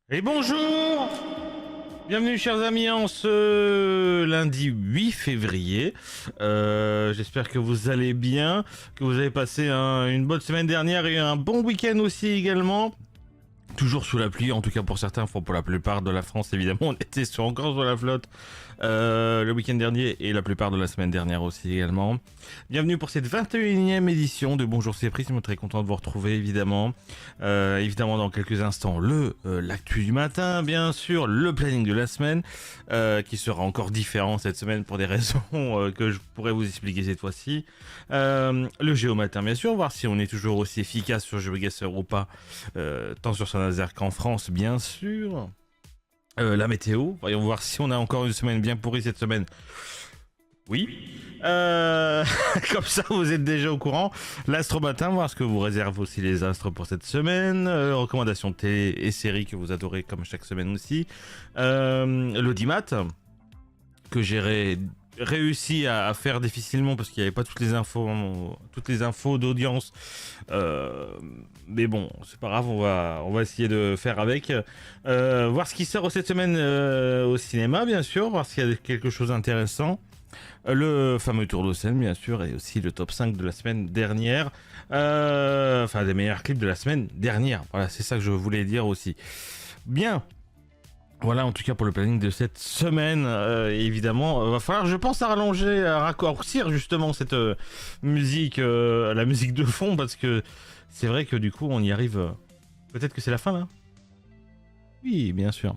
Et bonjour! Bienvenue chers amis en ce lundi 8 février. J'espère que vous allez bien, que vous avez passé une bonne semaine dernière et un bon week-end aussi également. Toujours sous la pluie, en tout cas pour certains, pour la plupart de la France évidemment, on était encore sur la flotte le week-end dernier et la plupart de la semaine dernière aussi également. Bienvenue pour cette 21e édition de Bonjour c'est Prisme, très content de vous retrouver évidemment. Évidemment dans quelques instants l'actu du matin, bien sûr, le planning de la semaine qui sera encore différent cette semaine pour des raisons que je pourrais vous expliquer cette fois-ci. Le géomatin bien sûr, voir si on est toujours aussi efficace sur GeoGuessr ou pas, tant sur Saint-Nazaire qu'en France bien sûr. La météo, voyons voir si on a encore une semaine bien pourrie cette semaine. Oui. Comme ça, vous êtes déjà au courant. L'astromatin, voir ce que vous réserve aussi les astres pour cette semaine. Recommandations télé et séries que vous adorez comme chaque semaine aussi. L'audimat, que j'ai réussi à faire difficilement parce qu'il n'y avait pas toutes les infos d'audience. Mais bon, c'est pas grave, on va essayer de faire avec. Voir ce qui sort cette semaine au cinéma, bien sûr, voir s'il y a quelque chose d'intéressant. Le fameux tour de scène, bien sûr, et aussi le top 5 de la semaine dernière. Enfin, des meilleurs clips de la semaine dernière. Voilà, c'est ça que je voulais dire aussi. Bien. Voilà, en tout cas pour le planning de cette semaine, évidemment, va falloir, je pense, à raccourcir justement cette musique, la musique de fond, parce que c'est vrai que du coup, on y arrive. Peut-être que c'est la fin là. Oui, bien sûr.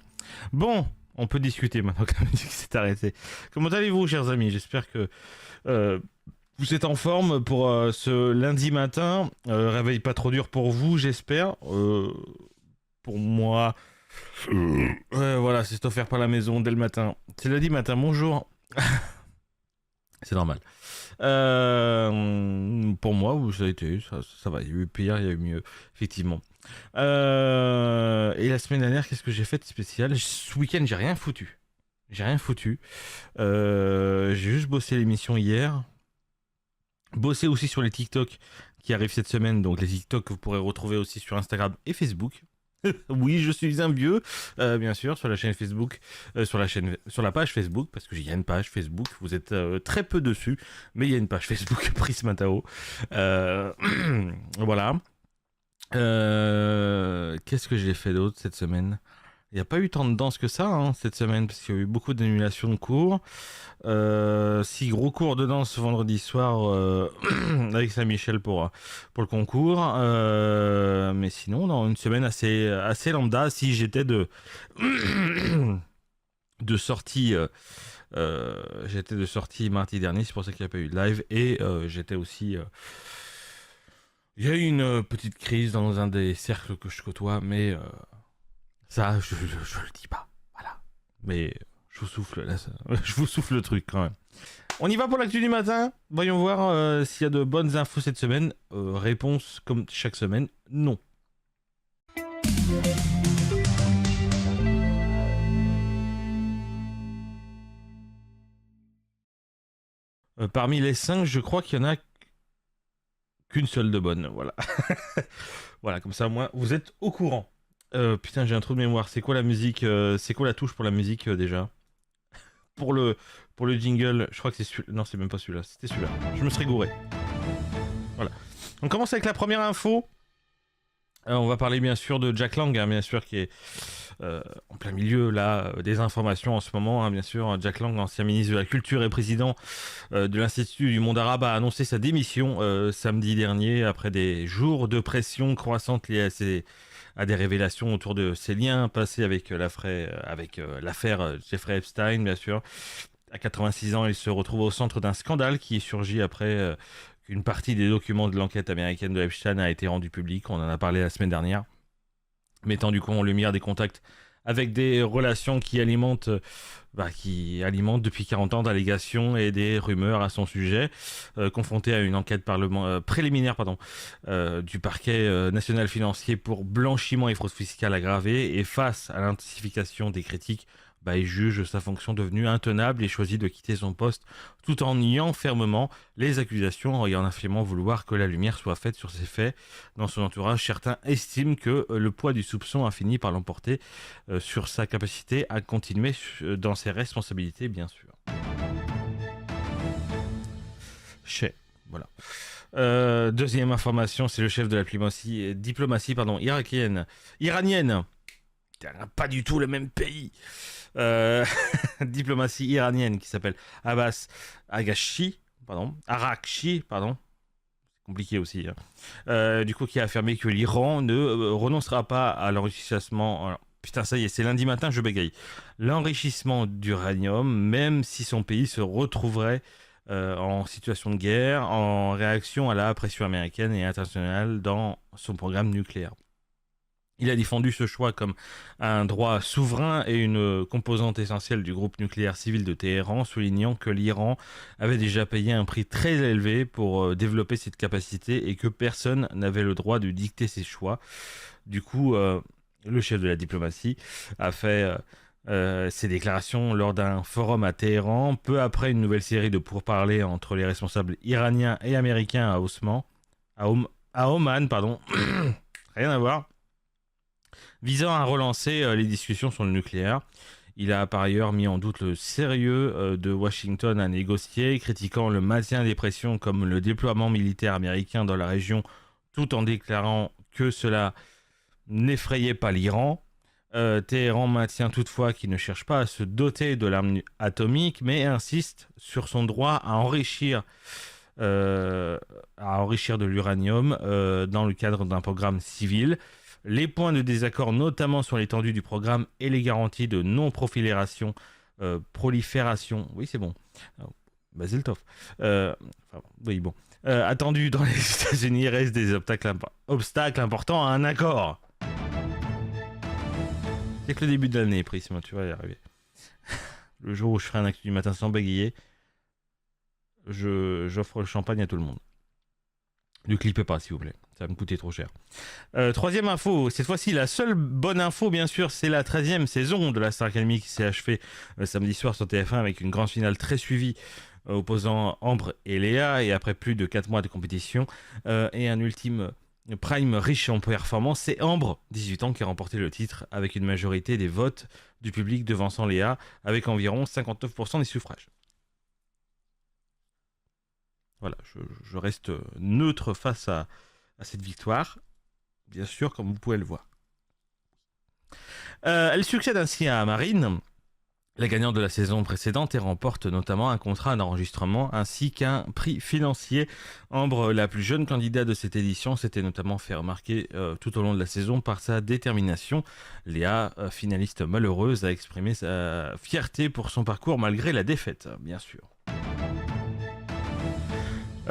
Bon, on peut discuter maintenant que la musique s'est arrêtée. Comment allez-vous, chers amis? J'espère que vous êtes en forme pour ce lundi matin. Réveil pas trop dur pour vous, j'espère. Pour moi. Voilà, c'est offert par la maison dès le matin. C'est lundi matin, bonjour. C'est normal. Pour moi, ça a été, ça va. Il y a eu pire, il y a eu mieux, effectivement. Et la semaine dernière, qu'est-ce que j'ai fait de spécial? Ce week-end, j'ai rien foutu. J'ai rien foutu. J'ai juste bossé l'émission hier. Bossé aussi sur les TikTok qui arrivent cette semaine. Donc les TikTok que vous pourrez retrouver aussi sur Instagram et Facebook. Oui, je suis un vieux, bien sûr, sur la chaîne Facebook, sur la page Facebook, parce qu'il y a une page Facebook, vous êtes très peu dessus, mais il y a une page Facebook Prismatao. Voilà. Qu'est-ce que j'ai fait d'autre cette semaine? Il n'y a pas eu tant de danse que ça cette semaine, parce qu'il y a eu beaucoup d'annulations de cours. 6 gros cours de danse vendredi soir avec Saint-Michel pour le concours. Mais sinon, dans une semaine assez lambda, si j'étais de sortie. J'étais de sortie mardi dernier, c'est pour ça qu'il n'y a pas eu de live. Et j'étais aussi... Il y a eu une petite crise dans un des cercles que je côtoie, mais ça, je le dis pas. Voilà. Mais je vous souffle là, je vous souffle le truc quand même. On y va pour l'actu du matin. Voyons voir s'il y a de bonnes infos cette semaine. Réponse comme chaque semaine, non. Parmi les 5, je crois qu'il y en a qu'une seule de bonne. Voilà. Voilà, comme ça, moi, vous êtes au courant. Putain, j'ai un trou de mémoire. C'est quoi la musique c'est quoi la touche pour la musique déjà pour le jingle, je crois que c'est celui-là. Non, c'est même pas celui-là. C'était celui-là. Je me serais gouré. Voilà. On commence avec la première info. On va parler bien sûr de Jack Lang, bien sûr, qui est en plein milieu là des informations en ce moment. Bien sûr, Jack Lang, ancien ministre de la Culture et président de l'Institut du Monde Arabe, a annoncé sa démission samedi dernier après des jours de pression croissante liée à des révélations autour de ses liens passés avec l'affaire Jeffrey Epstein, bien sûr. À 86 ans, il se retrouve au centre d'un scandale qui est surgi après qu'une partie des documents de l'enquête américaine de Epstein a été rendue publique. On en a parlé la semaine dernière, mettant du coup en lumière des contacts avec des relations qui alimentent depuis 40 ans d'allégations et des rumeurs à son sujet, confronté à une enquête préliminaire du parquet national financier pour blanchiment et fraude fiscale aggravée, et face à l'intensification des critiques il juge sa fonction devenue intenable et choisit de quitter son poste tout en niant fermement les accusations et en affirmant vouloir que la lumière soit faite sur ces faits. Dans son entourage, certains estiment que le poids du soupçon a fini par l'emporter sur sa capacité à continuer dans ses responsabilités, bien sûr. Voilà. Deuxième information, c'est le chef de la diplomatie iranienne. Pas du tout le même pays. Diplomatie iranienne qui s'appelle Abbas Araghchi, c'est compliqué aussi. Du coup, qui a affirmé que l'Iran ne renoncera pas à l'enrichissement. Alors, putain, ça y est, c'est lundi matin, je bégaye. L'enrichissement d'uranium, même si son pays se retrouverait en situation de guerre, en réaction à la pression américaine et internationale dans son programme nucléaire. Il a défendu ce choix comme un droit souverain et une composante essentielle du groupe nucléaire civil de Téhéran, soulignant que l'Iran avait déjà payé un prix très élevé pour développer cette capacité et que personne n'avait le droit de dicter ses choix. Du coup, le chef de la diplomatie a fait ces déclarations lors d'un forum à Téhéran, peu après une nouvelle série de pourparlers entre les responsables iraniens et américains à Oman, rien à voir, visant à relancer les discussions sur le nucléaire. Il a par ailleurs mis en doute le sérieux de Washington à négocier, critiquant le maintien des pressions comme le déploiement militaire américain dans la région, tout en déclarant que cela n'effrayait pas l'Iran. Téhéran maintient toutefois qu'il ne cherche pas à se doter de l'arme atomique, mais insiste sur son droit à enrichir de l'uranium dans le cadre d'un programme civil. Les points de désaccord, notamment sur l'étendue du programme et les garanties de non-prolifération, oui c'est bon, Bazeltov, attendu dans les États-Unis restent des obstacles importants à un accord. C'est que le début de l'année, Prisme, tu vas y arriver. Le jour où je ferai un actu du matin sans bégayer, j'offre le champagne à tout le monde. Ne clippez pas, s'il vous plaît. Ça va me coûter trop cher. Troisième info, cette fois-ci, la seule bonne info, bien sûr, c'est la 13e saison de la Star Academy qui s'est achevée samedi soir sur TF1 avec une grande finale très suivie opposant Ambre et Léa. Et après plus de 4 mois de compétition et un ultime prime riche en performance, c'est Ambre, 18 ans, qui a remporté le titre avec une majorité des votes du public devançant Léa avec environ 59% des suffrages. Voilà, je reste neutre face à cette victoire, bien sûr, comme vous pouvez le voir. Elle succède ainsi à Marine, la gagnante de la saison précédente, et remporte notamment un contrat d'enregistrement ainsi qu'un prix financier. Ambre, la plus jeune candidate de cette édition, s'était notamment fait remarquer tout au long de la saison par sa détermination. Léa, finaliste malheureuse, a exprimé sa fierté pour son parcours malgré la défaite, bien sûr.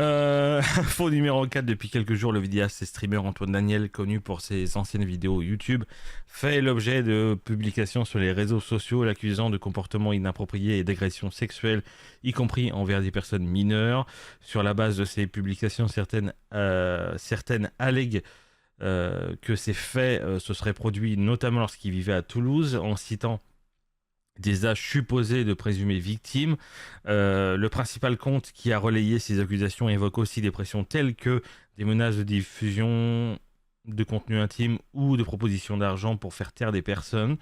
Info numéro 4, depuis quelques jours, le vidéaste et streamer Antoine Daniel, connu pour ses anciennes vidéos YouTube, fait l'objet de publications sur les réseaux sociaux l'accusant de comportements inappropriés et d'agressions sexuelles, y compris envers des personnes mineures. Sur la base de ces publications, certaines allèguent que ces faits se seraient produits notamment lorsqu'il vivait à Toulouse, en citant des âges supposés de présumées victimes. Le principal compte qui a relayé ces accusations évoque aussi des pressions telles que des menaces de diffusion de contenu intime ou de propositions d'argent pour faire taire des personnes.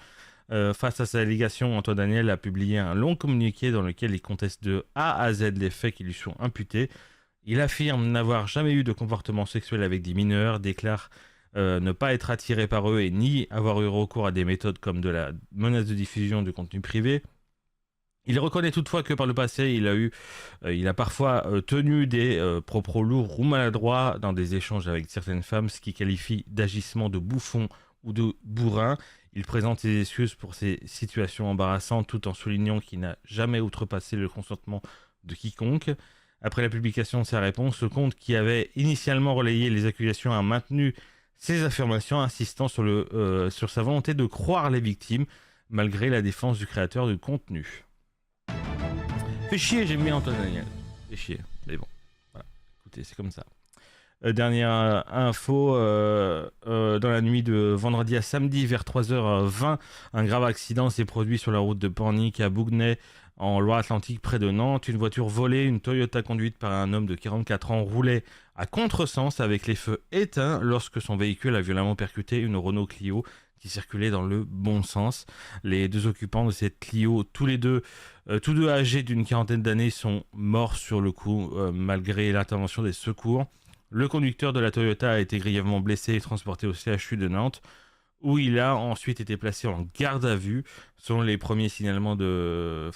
Face à ces allégations, Antoine Daniel a publié un long communiqué dans lequel il conteste de A à Z les faits qui lui sont imputés. Il affirme n'avoir jamais eu de comportement sexuel avec des mineurs, déclare ne pas être attiré par eux et ni avoir eu recours à des méthodes comme de la menace de diffusion de contenu privé. Il reconnaît toutefois que par le passé, il a parfois tenu des propos lourds ou maladroits dans des échanges avec certaines femmes, ce qui qualifie d'agissement de bouffon ou de bourrin. Il présente ses excuses pour ces situations embarrassantes tout en soulignant qu'il n'a jamais outrepassé le consentement de quiconque. Après la publication de sa réponse, le compte qui avait initialement relayé les accusations a maintenu ses affirmations, insistant sur sa volonté de croire les victimes, malgré la défense du créateur du contenu. Fait chier, j'aime bien Antoine Daniel. Fait chier, mais bon. Voilà. Écoutez, c'est comme ça. Dernière info, dans la nuit de vendredi à samedi vers 3h20. Un grave accident s'est produit sur la route de Pornic à Bougnay, en Loire-Atlantique, près de Nantes. Une voiture volée, une Toyota conduite par un homme de 44 ans, roulait à contresens avec les feux éteints lorsque son véhicule a violemment percuté une Renault Clio qui circulait dans le bon sens. Les deux occupants de cette Clio, tous deux âgés d'une quarantaine d'années, sont morts sur le coup, malgré l'intervention des secours. Le conducteur de la Toyota a été grièvement blessé et transporté au CHU de Nantes, où il a ensuite été placé en garde à vue. Selon les premiers éléments de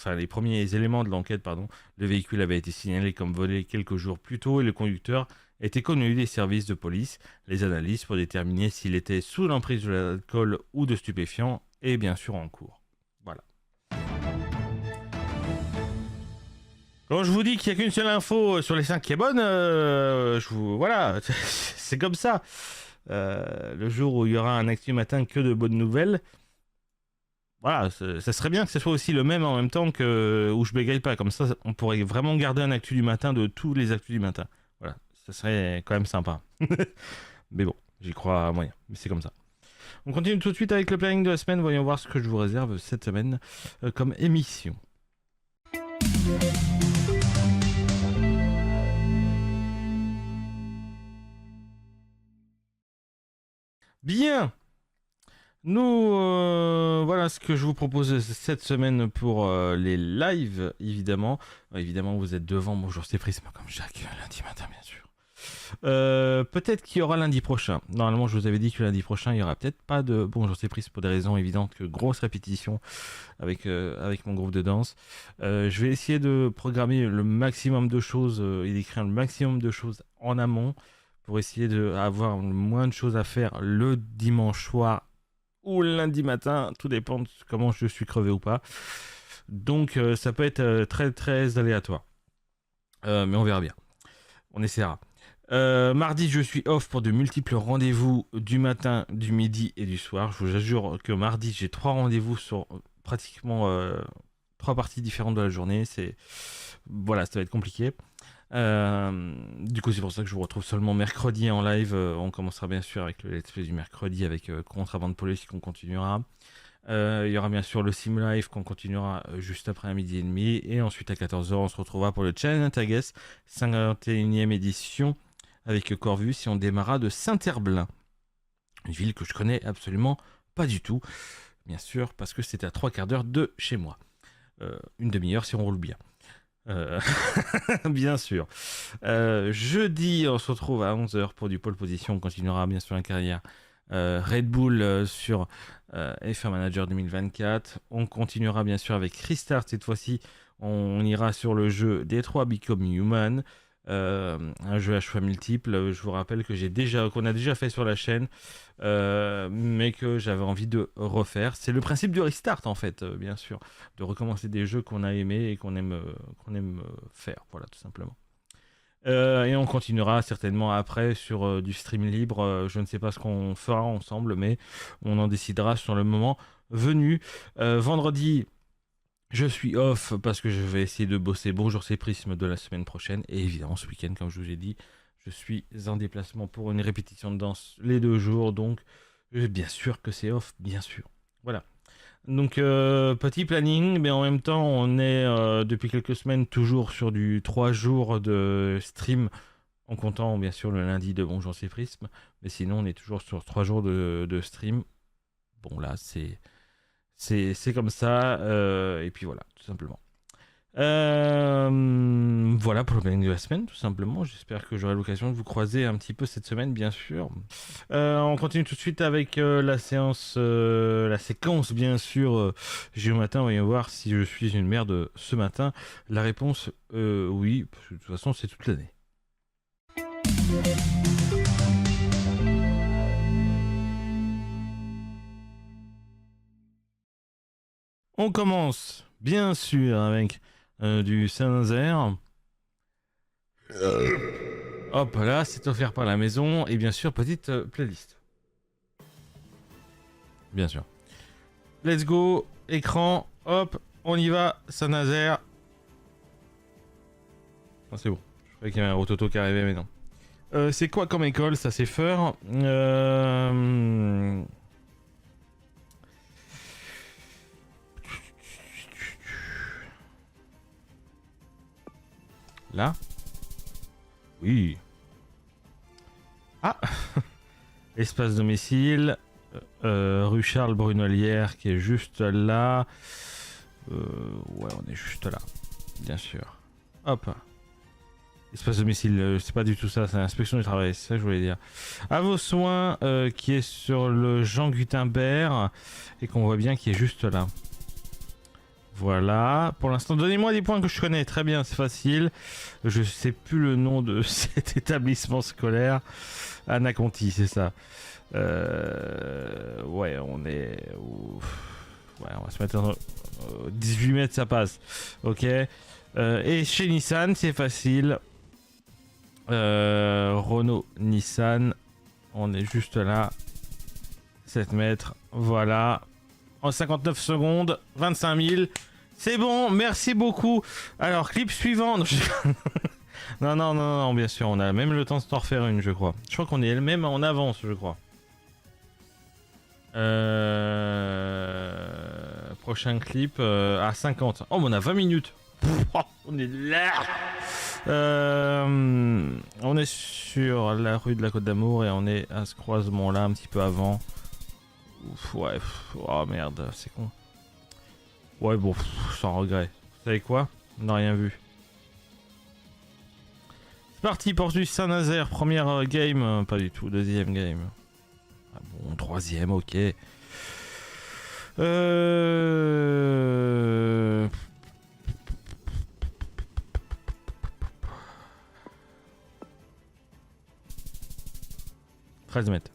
l'enquête, le véhicule avait été signalé comme volé quelques jours plus tôt et le conducteur était connu des services de police. Les analyses pour déterminer s'il était sous l'emprise de l'alcool ou de stupéfiants est bien sûr en cours. Voilà. Quand je vous dis qu'il n'y a qu'une seule info sur les 5 qui est bonne, voilà, c'est comme ça. Le jour où il y aura un Actu Matin que de bonnes nouvelles, voilà, ça serait bien que ce soit aussi le même en même temps que où je bégaye pas. Comme ça, on pourrait vraiment garder un Actu du matin de tous les Actus du matin. Voilà, ça serait quand même sympa. Mais bon, j'y crois à moyen. Mais c'est comme ça. On continue tout de suite avec le planning de la semaine. Voyons voir ce que je vous réserve cette semaine comme émission. Bien, voilà ce que je vous propose cette semaine pour les lives, évidemment. Évidemment, vous êtes devant Bonjour c'est Prisme, comme chaque lundi matin, bien sûr. Peut-être qu'il y aura lundi prochain. Normalement, je vous avais dit que lundi prochain, il n'y aura peut-être pas de Bonjour c'est Prisme pour des raisons évidentes, que grosse répétition avec mon groupe de danse. Je vais essayer de programmer le maximum de choses et d'écrire le maximum de choses en amont, pour essayer d'avoir le moins de choses à faire le dimanche soir ou le lundi matin, tout dépend de comment je suis crevé ou pas. Donc ça peut être très très aléatoire. Mais on verra bien. On essaiera. Mardi, je suis off pour de multiples rendez-vous du matin, du midi et du soir. Je vous assure que mardi, j'ai 3 rendez-vous sur pratiquement 3 parties différentes de la journée. Voilà, ça va être compliqué. Du coup, c'est pour ça que je vous retrouve seulement mercredi en live. On commencera bien sûr avec le let's play du mercredi avec Contrabande Police qu'on continuera. Il y aura bien sûr le Sim Live qu'on continuera juste après un midi et demi. Et ensuite à 14h, on se retrouvera pour le Challenge Tages 51e édition avec Corvus. Et on démarrera de Saint-Herblain, une ville que je connais absolument pas du tout. Bien sûr, parce que c'est à 3/4 d'heure de chez moi. Une demi-heure si on roule bien. Bien sûr. Jeudi, on se retrouve à 11h pour du pole position. On continuera bien sûr la carrière Red Bull sur F1 Manager 2024. On continuera bien sûr avec Restart. Cette fois-ci, on ira sur le jeu Detroit Become Human. Un jeu à choix multiples. Je vous rappelle que qu'on a déjà fait sur la chaîne, mais que j'avais envie de refaire. C'est le principe du restart en fait, bien sûr, de recommencer des jeux qu'on a aimés et qu'on aime faire, voilà, tout simplement. Et on continuera certainement après sur du stream libre. Je ne sais pas ce qu'on fera ensemble, mais on en décidera sur le moment venu. Vendredi, je suis off parce que je vais essayer de bosser Bonjour c'est Prisme de la semaine prochaine. Et évidemment, ce week-end, comme je vous ai dit, je suis en déplacement pour une répétition de danse les 2 jours. Donc, bien sûr que c'est off, bien sûr. Voilà. Donc, petit planning, mais en même temps, on est depuis quelques semaines toujours sur du 3 jours de stream, en comptant bien sûr le lundi de Bonjour c'est Prisme. Mais sinon, on est toujours sur 3 jours de stream. Bon, là, c'est comme ça, et puis voilà, tout simplement. Voilà pour le planning de la semaine, tout simplement. J'espère que j'aurai l'occasion de vous croiser un petit peu cette semaine, bien sûr. On continue tout de suite avec la séquence, bien sûr. J'ai au matin, voyons voir si je suis une merde ce matin. La réponse, oui, parce que de toute façon, c'est toute l'année. On commence, bien sûr, avec du Saint-Nazaire. Hop là, c'est offert par la maison. Et bien sûr, petite playlist. Bien sûr. Let's go, écran, hop, on y va, Saint-Nazaire. Ah, c'est bon, je croyais qu'il y avait un rototo qui arrivait, mais non. C'est quoi comme école? Ça c'est Feur. Là. Oui. Ah. Espace domicile. Rue Charles Brunelière qui est juste là. Ouais, on est juste là. Bien sûr. Hop. Espace domicile, c'est pas du tout ça, c'est l'inspection du travail, c'est ça que je voulais dire. À vos soins, qui est sur le Jean Gutenberg, et qu'on voit bien qui est juste là. Voilà, pour l'instant, donnez-moi des points que je connais, très bien, c'est facile. Je sais plus le nom de cet établissement scolaire. Anna Conti, c'est ça. Ouais, on est... Ouais, on va se mettre en... 18 mètres, ça passe. Ok. Et chez Nissan, c'est facile. Renault, Nissan, on est juste là. 7 mètres, voilà. En 59 secondes, 25 000. C'est bon, merci beaucoup. Alors, clip suivant. Non, non, non, non, bien sûr, on a même le temps de s'en refaire une, je crois. Je crois qu'on est même en avance, je crois. Prochain clip à 50. Oh, mais on a 20 minutes. On est là. On est sur la rue de la Côte d'Amour et on est à ce croisement là un petit peu avant. Ouf, ouais, oh merde, c'est con. Ouais, bon, sans regret. Vous savez quoi? On n'a rien vu. C'est parti, Portus Saint-Nazaire, première game, pas du tout, deuxième game. Ah bon, troisième, ok. Euh... 13 mètres.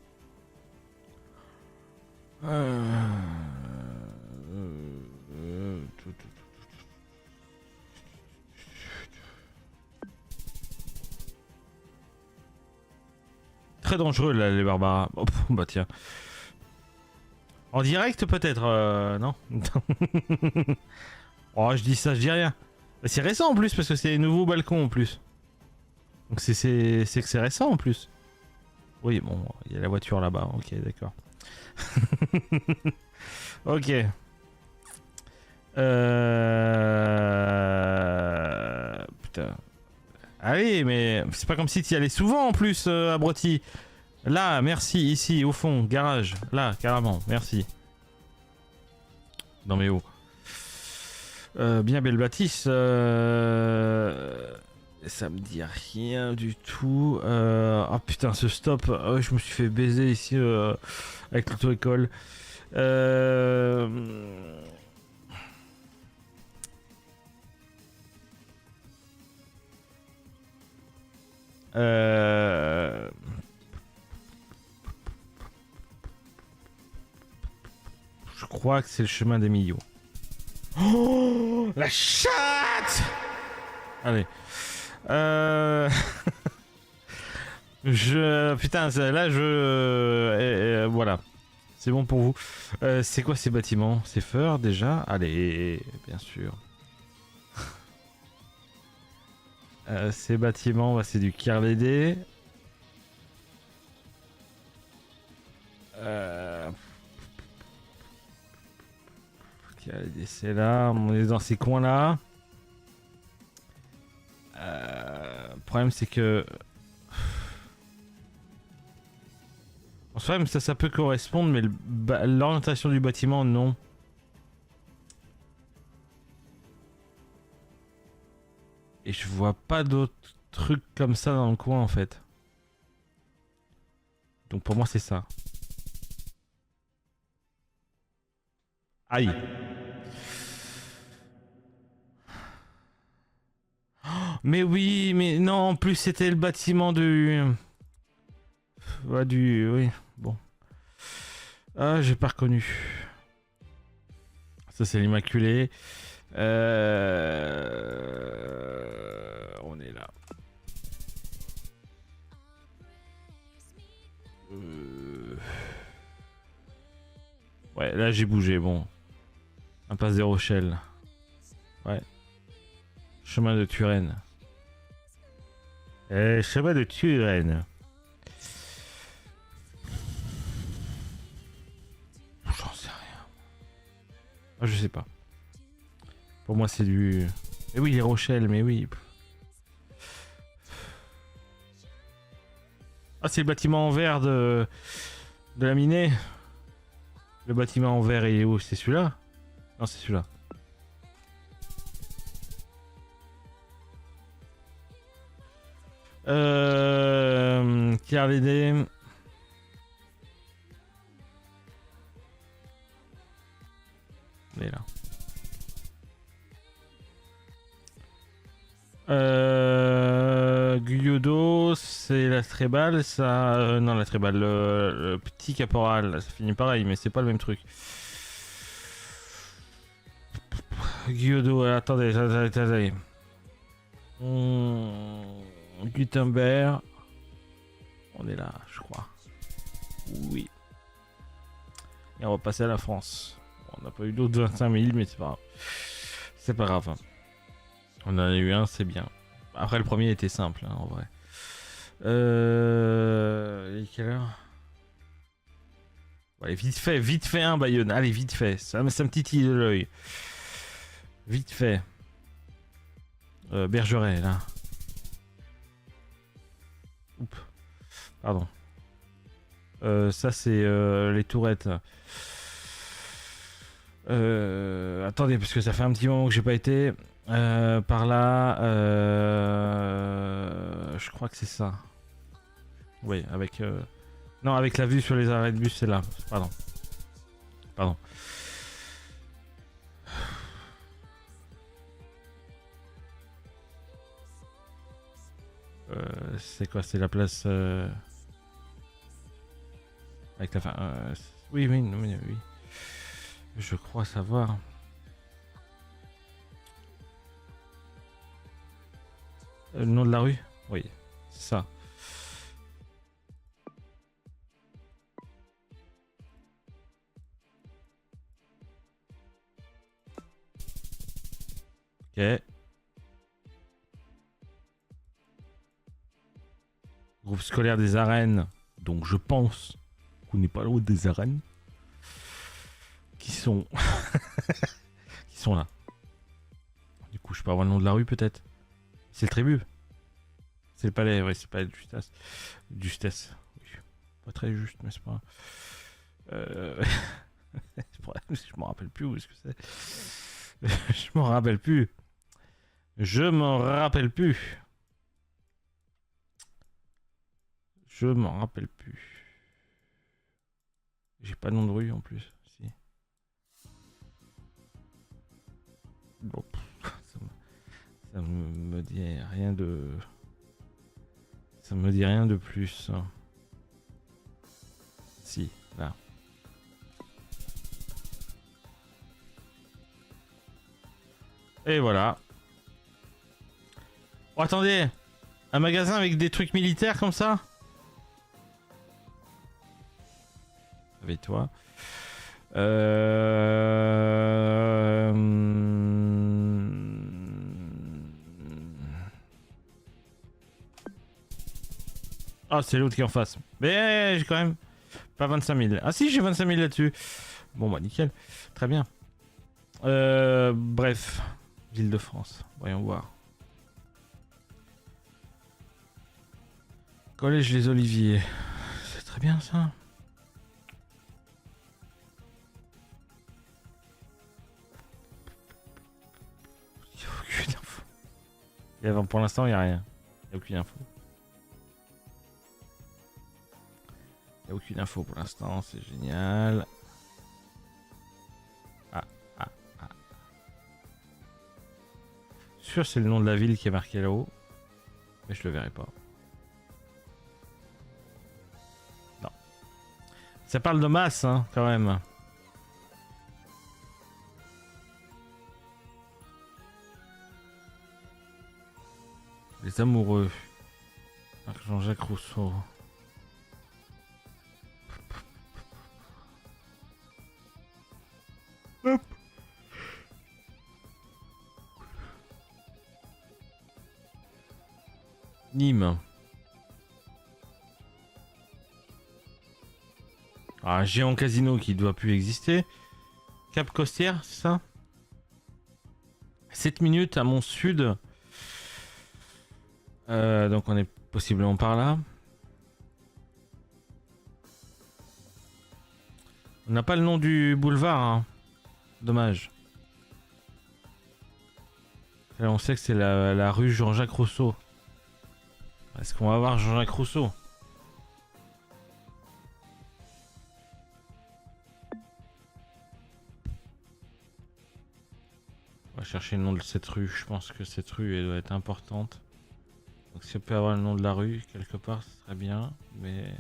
Très dangereux là, les barbares. Oh, bah tiens. En direct peut-être, non. Oh, je dis ça, je dis rien. C'est récent en plus parce que c'est les nouveaux balcons en plus. Donc c'est que c'est récent en plus. Oui, bon, il y a la voiture là-bas. Ok, d'accord. Ok. Putain. Ah oui, mais c'est pas comme si tu y allais souvent en plus, à Bretigny. Là, merci, ici, au fond, garage. Là, carrément, merci. Non mais oh. Bien belle bâtisse. Ça me dit rien du tout. Ah putain, ce stop. Je me suis fait baiser ici avec l'auto-école. Je crois que c'est le chemin des millions. Oh, la chatte! Allez. Putain, là, voilà. C'est bon pour vous. C'est quoi ces bâtiments? C'est Feur déjà? Allez, bien sûr. Ces bâtiments, bah, c'est du Kirlédé. Kirlédé, c'est là. On est dans ces coins-là. Le problème, c'est que... En soi, ça peut correspondre, mais l'orientation du bâtiment, non. Et je vois pas d'autres trucs comme ça dans le coin, en fait. Donc pour moi, c'est ça. Aïe. Mais oui, mais non, en plus c'était le bâtiment du... Ouais, du... Oui, bon. Ah, j'ai pas reconnu. Ça c'est l'Immaculée. On est là. Ouais, là j'ai bougé, bon. Impasse des Rochelles. Ouais. Chemin de Turenne. Chemin de Turenne. J'en sais rien. Ah, je sais pas. Pour moi, c'est du... Mais oui, les Rochelles, mais oui. Ah, c'est le bâtiment en verre de la minée. Le bâtiment en verre, il est où? C'est celui-là? Non, c'est celui-là. Qui a l'idée? Il est là. Guyudo, c'est la trébale, ça... non, la trébale, le petit caporal, ça finit pareil, mais c'est pas le même truc. Guyudo, attendez. Gutenberg. On est là, je crois. Oui. Et on va passer à la France. On n'a pas eu d'autres 25 000, mais c'est pas grave. C'est pas grave. On en a eu un, c'est bien. Après, le premier était simple, hein, en vrai. Il est quelle heure? Allez, vite fait un Bayonne. Allez, vite fait. Ça me titille de l'œil. Vite fait. Bergeret, là. Oups. Pardon. Ça, c'est les tourettes. Attendez, parce que ça fait un petit moment que j'ai pas été. Par là, je crois que c'est ça. Oui, avec... Non, avec la vue sur les arrêts de bus, c'est là. Pardon. Pardon. C'est quoi? C'est la place... Avec la fin... oui, oui. Je crois savoir. Le nom de la rue? Oui, c'est ça. Ok. Groupe scolaire des arènes. Donc je pense qu'on n'est pas loin des arènes. Qui sont... qui sont là. Du coup, je peux avoir le nom de la rue peut-être. C'est le Trébut. C'est le palais, ouais, c'est le palais de Justesse. Justesse. Oui. Pas très juste, mais c'est pas... je m'en rappelle plus où est-ce que c'est. Je m'en rappelle plus. Je m'en rappelle plus. Je m'en rappelle plus. J'ai pas de nom de rue en plus. Si. Bon, ça me dit rien de... Ça me dit rien de plus. Si, là. Et voilà. Oh, attendez. Un magasin avec des trucs militaires comme ça? Avec toi. Ah, c'est l'autre qui est en face. Mais j'ai quand même pas 25 000. Ah si, j'ai 25 000 là-dessus. Bon bah nickel. Très bien. Bref. Ville de France. Voyons voir. Collège Les Oliviers. C'est très bien ça. Il n'y a aucune info. Pour l'instant, il n'y a rien. Il n'y a aucune info. Il n'y a aucune info pour l'instant, c'est génial. Ah. Sûr, c'est le nom de la ville qui est marqué là-haut. Mais je le verrai pas. Non. Ça parle de masse, hein, quand même. Les amoureux. Jean-Jacques Rousseau. Hop. Nîmes. Ah, un géant casino qui doit plus exister. Cap Costière, c'est ça? 7 minutes à mon sud. Donc on est possiblement par là. On n'a pas le nom du boulevard, hein. Dommage. Là, on sait que c'est la rue Jean-Jacques Rousseau. Est-ce qu'on va voir Jean-Jacques Rousseau? On va chercher le nom de cette rue. Je pense que cette rue, elle doit être importante. Donc si on peut avoir le nom de la rue quelque part, ce serait bien. Mais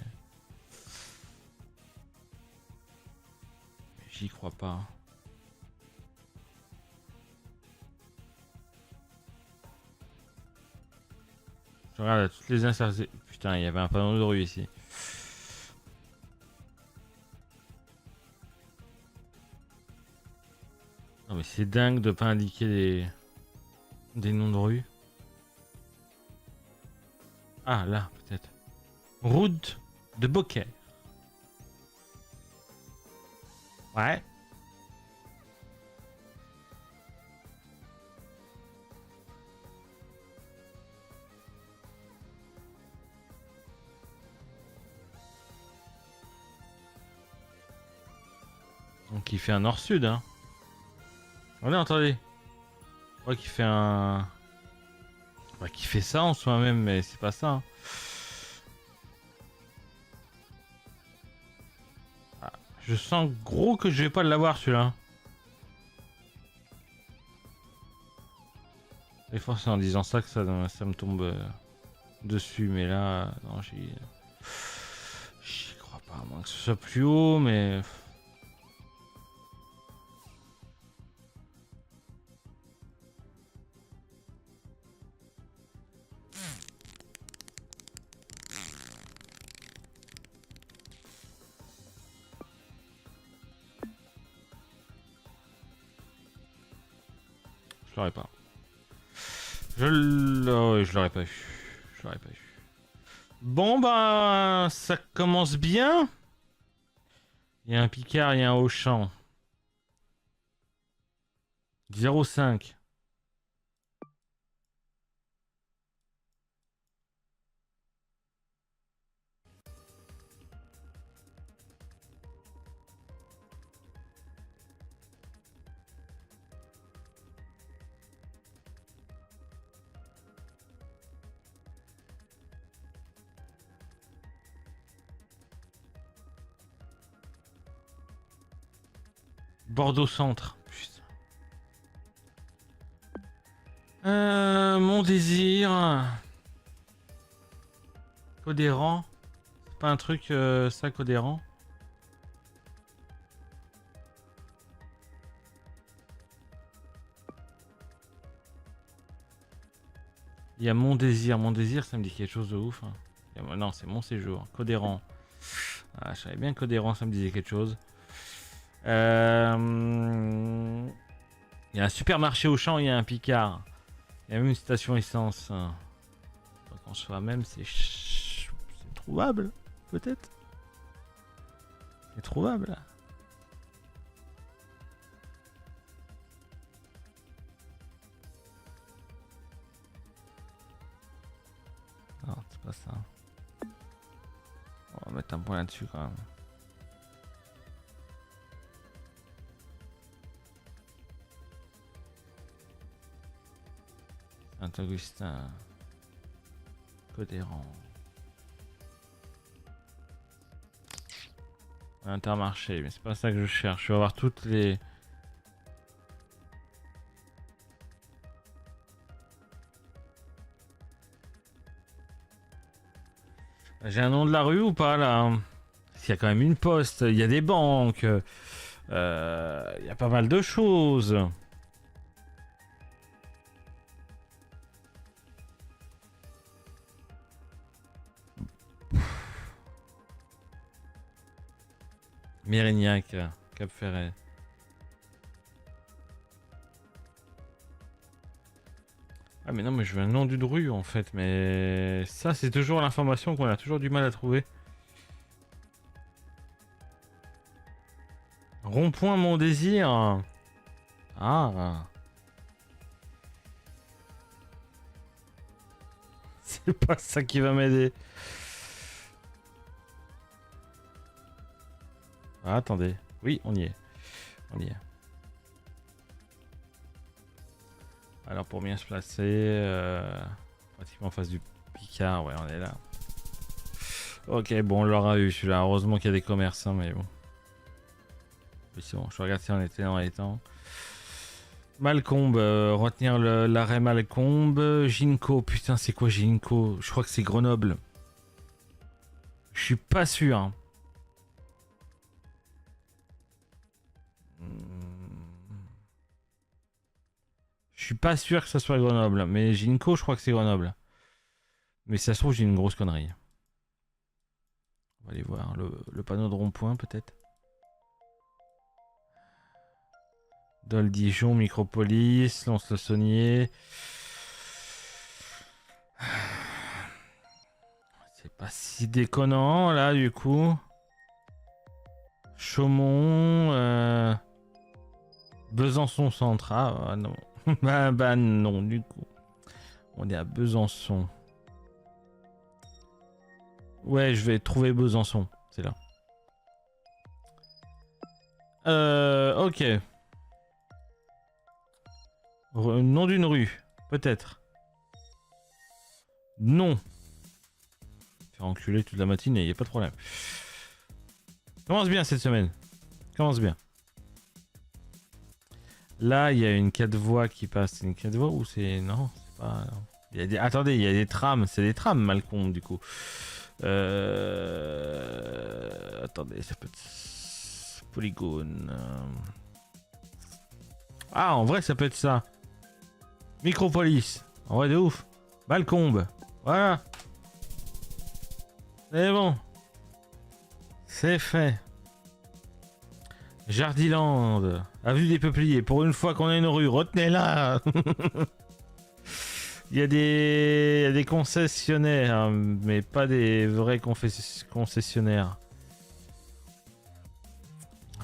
j'y crois pas. Je regarde toutes les insertions. Putain, il y avait un panneau de rue ici. Non mais c'est dingue de pas indiquer des noms de rue. Ah là, peut-être. Route de Beaucaire. Ouais. Donc il fait un nord-sud, hein. Attendez. Je crois qu'il fait un... Ouais, qu'il fait ça en soi-même, mais c'est pas ça, hein. Ah, je sens gros que je vais pas l'avoir celui-là. Et forcément en disant ça que ça me tombe dessus, mais là, non, j'y crois pas, à moins que ce soit plus haut, mais... Je l'aurais pas. Oh, je l'aurais pas eu. Je l'aurais pas eu. Bon, bah, ça commence bien. Il y a un Picard, il y a un Auchan. 0,5. Bordeaux Centre. Putain. Mon désir. Codérant. C'est pas un truc ça, Codérant? Il y a mon désir. Mon désir, ça me dit quelque chose de ouf, hein. Non, c'est mon séjour. Codérant. Ah, je savais bien que Codérant, ça me disait quelque chose. Il y a un supermarché Auchan, il y a un Picard. Il y a même une station essence. Donc en soi-même, c'est trouvable, peut-être. C'est trouvable. Non, c'est pas ça. On va mettre un point là-dessus quand même. Saint-Augustin. Codérant. Intermarché, mais c'est pas ça que je cherche. Je vais avoir toutes les... J'ai un nom de la rue ou pas là? Il y a quand même une poste, il y a des banques, il y a pas mal de choses. Mérignac, Cap Ferret. Ah mais non, mais je veux un nom d'une rue en fait, mais ça c'est toujours l'information qu'on a toujours du mal à trouver. Rond-point mon désir. Ah. C'est pas ça qui va m'aider. Ah, attendez. Oui, on y est. On y est. Alors pour bien se placer, pratiquement en face du Picard, ouais, on est là. Ok, bon, on l'aura eu celui-là. Heureusement qu'il y a des commerçants, mais bon. Oui, c'est bon, je regarde si on était dans les temps. Malcombe, retenir l'arrêt Malcombe. Ginko, putain, c'est quoi Ginko? Je crois que c'est Grenoble. Je suis pas sûr. Hein. Je suis pas sûr que ça soit Grenoble, mais Ginko, je crois que c'est Grenoble. Mais ça se trouve, j'ai une grosse connerie. On va aller voir le panneau de rond-point, peut-être. Dol Dijon, Micropolis, Lons-le-Saunier. C'est pas si déconnant, là, du coup. Chaumont. Besançon Centre. Ah, non. bah non, du coup. On est à Besançon. Ouais, je vais trouver Besançon. C'est là. Ok. Nom d'une rue. Peut-être. Non. Faire enculer toute la matinée, y a pas de problème. Commence bien cette semaine. Commence bien. Là, il y a une 4 voies qui passe. C'est une 4 voies ou c'est... Non, c'est pas... Non. Il y a des... Attendez, il y a des trams. C'est des trams, Malcombe, du coup. Attendez, ça peut être... Polygone. Ah, en vrai, ça peut être ça. Micropolis. En vrai, de ouf. Malcombe. Voilà. C'est bon. C'est fait. Jardiland. Avenue des Peupliers. Pour une fois qu'on a une rue, retenez-la. Il y a des concessionnaires, hein, mais pas des vrais concessionnaires.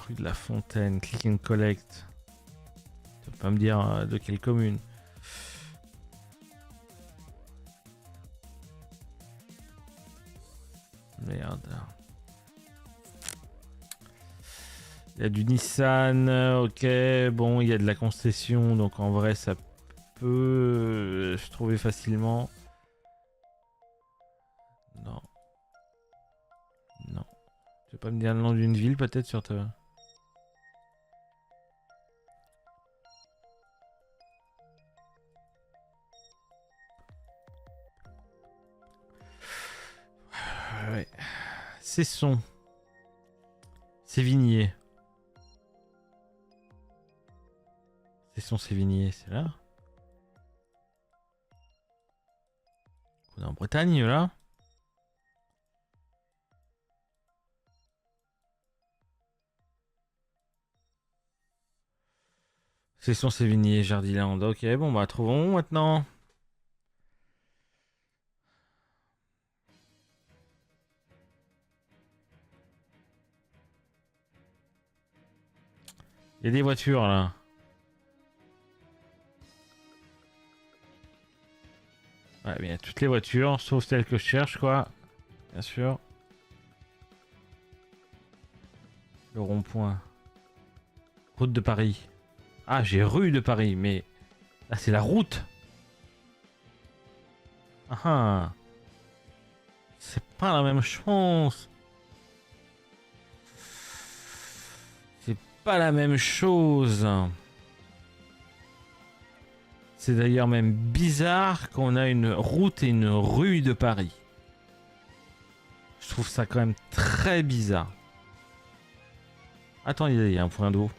Rue de la Fontaine, Click and Collect. Tu vas pas me dire de quelle commune. Merde. Il y a du Nissan, ok. Bon, il y a de la concession, donc en vrai, ça peut se trouver facilement. Non. Non. Tu veux pas me dire le nom d'une ville, peut-être, sur te... Ouais. Cesson. Sévigné. Cesson-Sévigné, c'est là. On est en Bretagne, là. Cesson-Sévigné, Jardiland. Ok, bon, bah, trouvons maintenant. Il y a des voitures, là. Ouais, mais il y a toutes les voitures, sauf celles que je cherche, quoi. Bien sûr. Le rond-point. Route de Paris. Ah, j'ai rue de Paris, mais... Là, c'est la route. Ah ah. C'est pas la même chose. C'est pas la même chose. C'est d'ailleurs même bizarre qu'on a une route et une rue de Paris. Je trouve ça quand même très bizarre. Attends, il y a un point d'eau.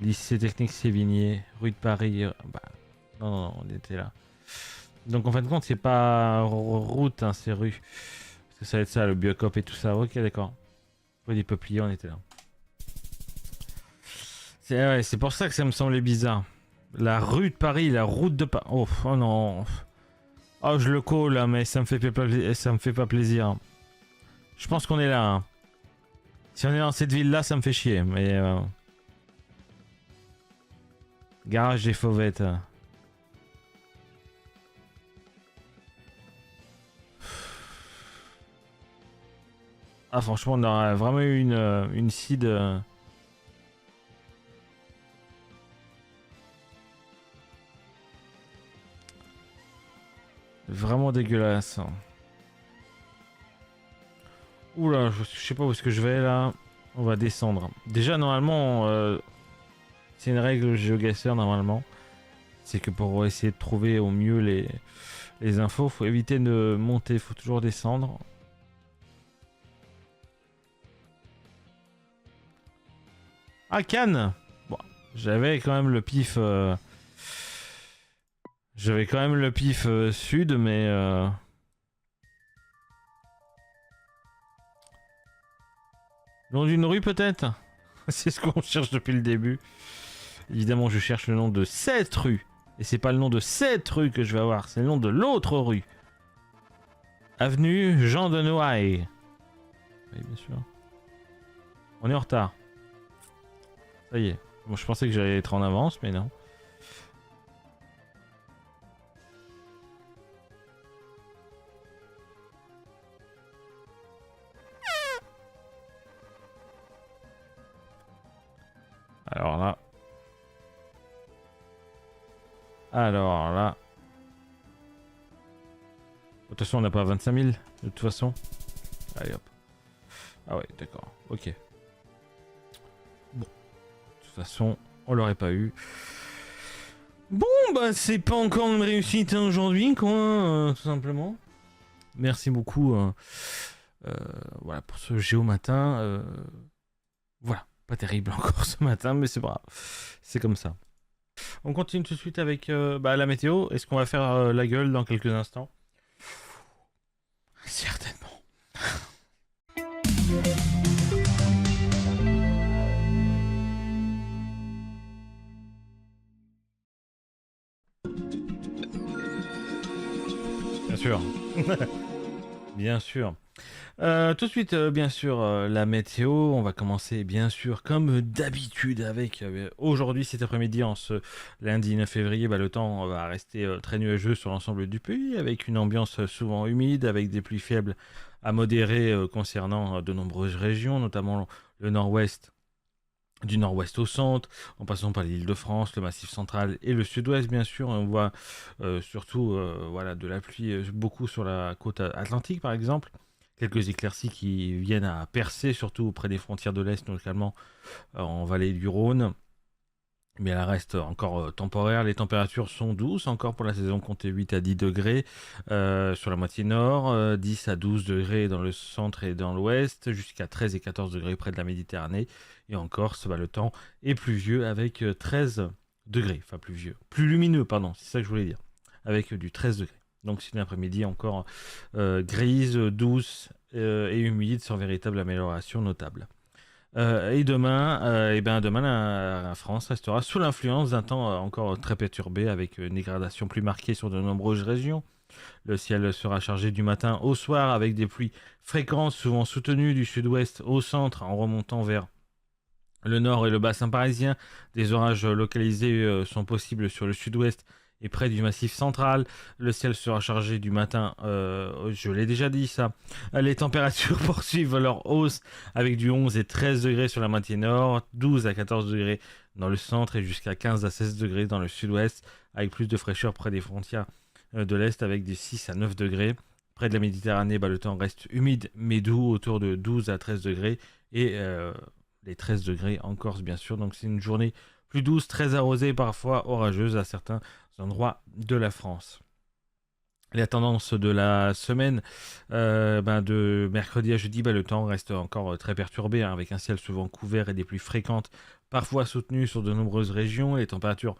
Lycée technique Sévigné, rue de Paris. Bah, non, on était là. Donc en fin de compte, c'est pas route, hein, c'est rue. Parce que ça va être ça, le Biocop et tout ça. Ok, d'accord. Rue des Peupliers, on était là. Ouais, c'est pour ça que ça me semblait bizarre. La rue de Paris, la route de Paris. Oh, oh non. Oh, je le colle, là, mais ça me fait pas plaisir. Je pense qu'on est là. Hein. Si on est dans cette ville-là, ça me fait chier. Mais garage des Fauvettes. Ah, franchement, on aurait vraiment eu une seed. Vraiment dégueulasse. Oula, je sais pas où est-ce que je vais là. On va descendre. Déjà, normalement, c'est une règle GeoGuessr normalement. C'est que pour essayer de trouver au mieux les infos, faut éviter de monter, faut toujours descendre. Ah, Cannes! Bon, j'avais quand même le pif. J'avais quand même le pif sud, mais. Nom d'une rue peut-être. C'est ce qu'on cherche depuis le début. Évidemment, je cherche le nom de cette rue. Et c'est pas le nom de cette rue que je vais avoir, c'est le nom de l'autre rue. Avenue Jean de Noailles. Oui, bien sûr. On est en retard. Ça y est. Bon, je pensais que j'allais être en avance, mais non. Alors là. Alors là. De toute façon, on n'a pas 25 000, de toute façon. Allez hop. Ah ouais, d'accord. Ok. Bon. De toute façon, on l'aurait pas eu. Bon, bah, c'est pas encore une réussite hein, aujourd'hui, quoi, tout simplement. Merci beaucoup. Voilà, pour ce Géo matin. Voilà. Pas terrible encore ce matin, mais c'est pas grave. C'est comme ça. On continue tout de suite avec la météo. Est-ce qu'on va faire la gueule dans quelques instants? Certainement. Bien sûr. Bien sûr. Tout de suite, bien sûr, la météo. On va commencer, bien sûr, comme d'habitude, avec aujourd'hui, cet après-midi, en ce lundi 9 février, le temps va rester très nuageux sur l'ensemble du pays, avec une ambiance souvent humide, avec des pluies faibles à modérées concernant de nombreuses régions, notamment le nord-ouest. Du nord-ouest au centre, en passant par l'Île-de-France, le Massif central et le sud-ouest, bien sûr. On voit surtout voilà, de la pluie beaucoup sur la côte atlantique, par exemple. Quelques éclaircies qui viennent à percer, surtout auprès des frontières de l'Est, notamment en vallée du Rhône. Mais elle reste encore temporaire. Les températures sont douces encore pour la saison, comptez 8 à 10 degrés sur la moitié nord, 10 à 12 degrés dans le centre et dans l'ouest, jusqu'à 13 et 14 degrés près de la Méditerranée. Et en Corse, le temps est pluvieux avec 13 degrés. Enfin, pluvieux. Plus lumineux, pardon, c'est ça que je voulais dire. Avec du 13 degrés. Donc, c'est une après-midi encore grise, douce et humide, sans véritable amélioration notable. Et demain, demain la France restera sous l'influence d'un temps encore très perturbé, avec une dégradation plus marquée sur de nombreuses régions. Le ciel sera chargé du matin au soir, avec des pluies fréquentes, souvent soutenues du sud-ouest au centre, en remontant vers le nord et le bassin parisien. Des orages localisés sont possibles sur le sud-ouest et près du massif central. Le ciel sera chargé du matin, je l'ai déjà dit ça. Les températures poursuivent leur hausse avec du 11 et 13 degrés sur la moitié nord, 12 à 14 degrés dans le centre et jusqu'à 15 à 16 degrés dans le sud-ouest, avec plus de fraîcheur près des frontières de l'est avec des 6 à 9 degrés. Près de la Méditerranée, le temps reste humide mais doux, autour de 12 à 13 degrés et les 13 degrés en Corse bien sûr. Donc c'est une journée plus douce, très arrosée, parfois orageuse à certains endroits de la France. La tendance de la semaine, de mercredi à jeudi, le temps reste encore très perturbé, hein, avec un ciel souvent couvert et des pluies fréquentes, parfois soutenues sur de nombreuses régions. Les températures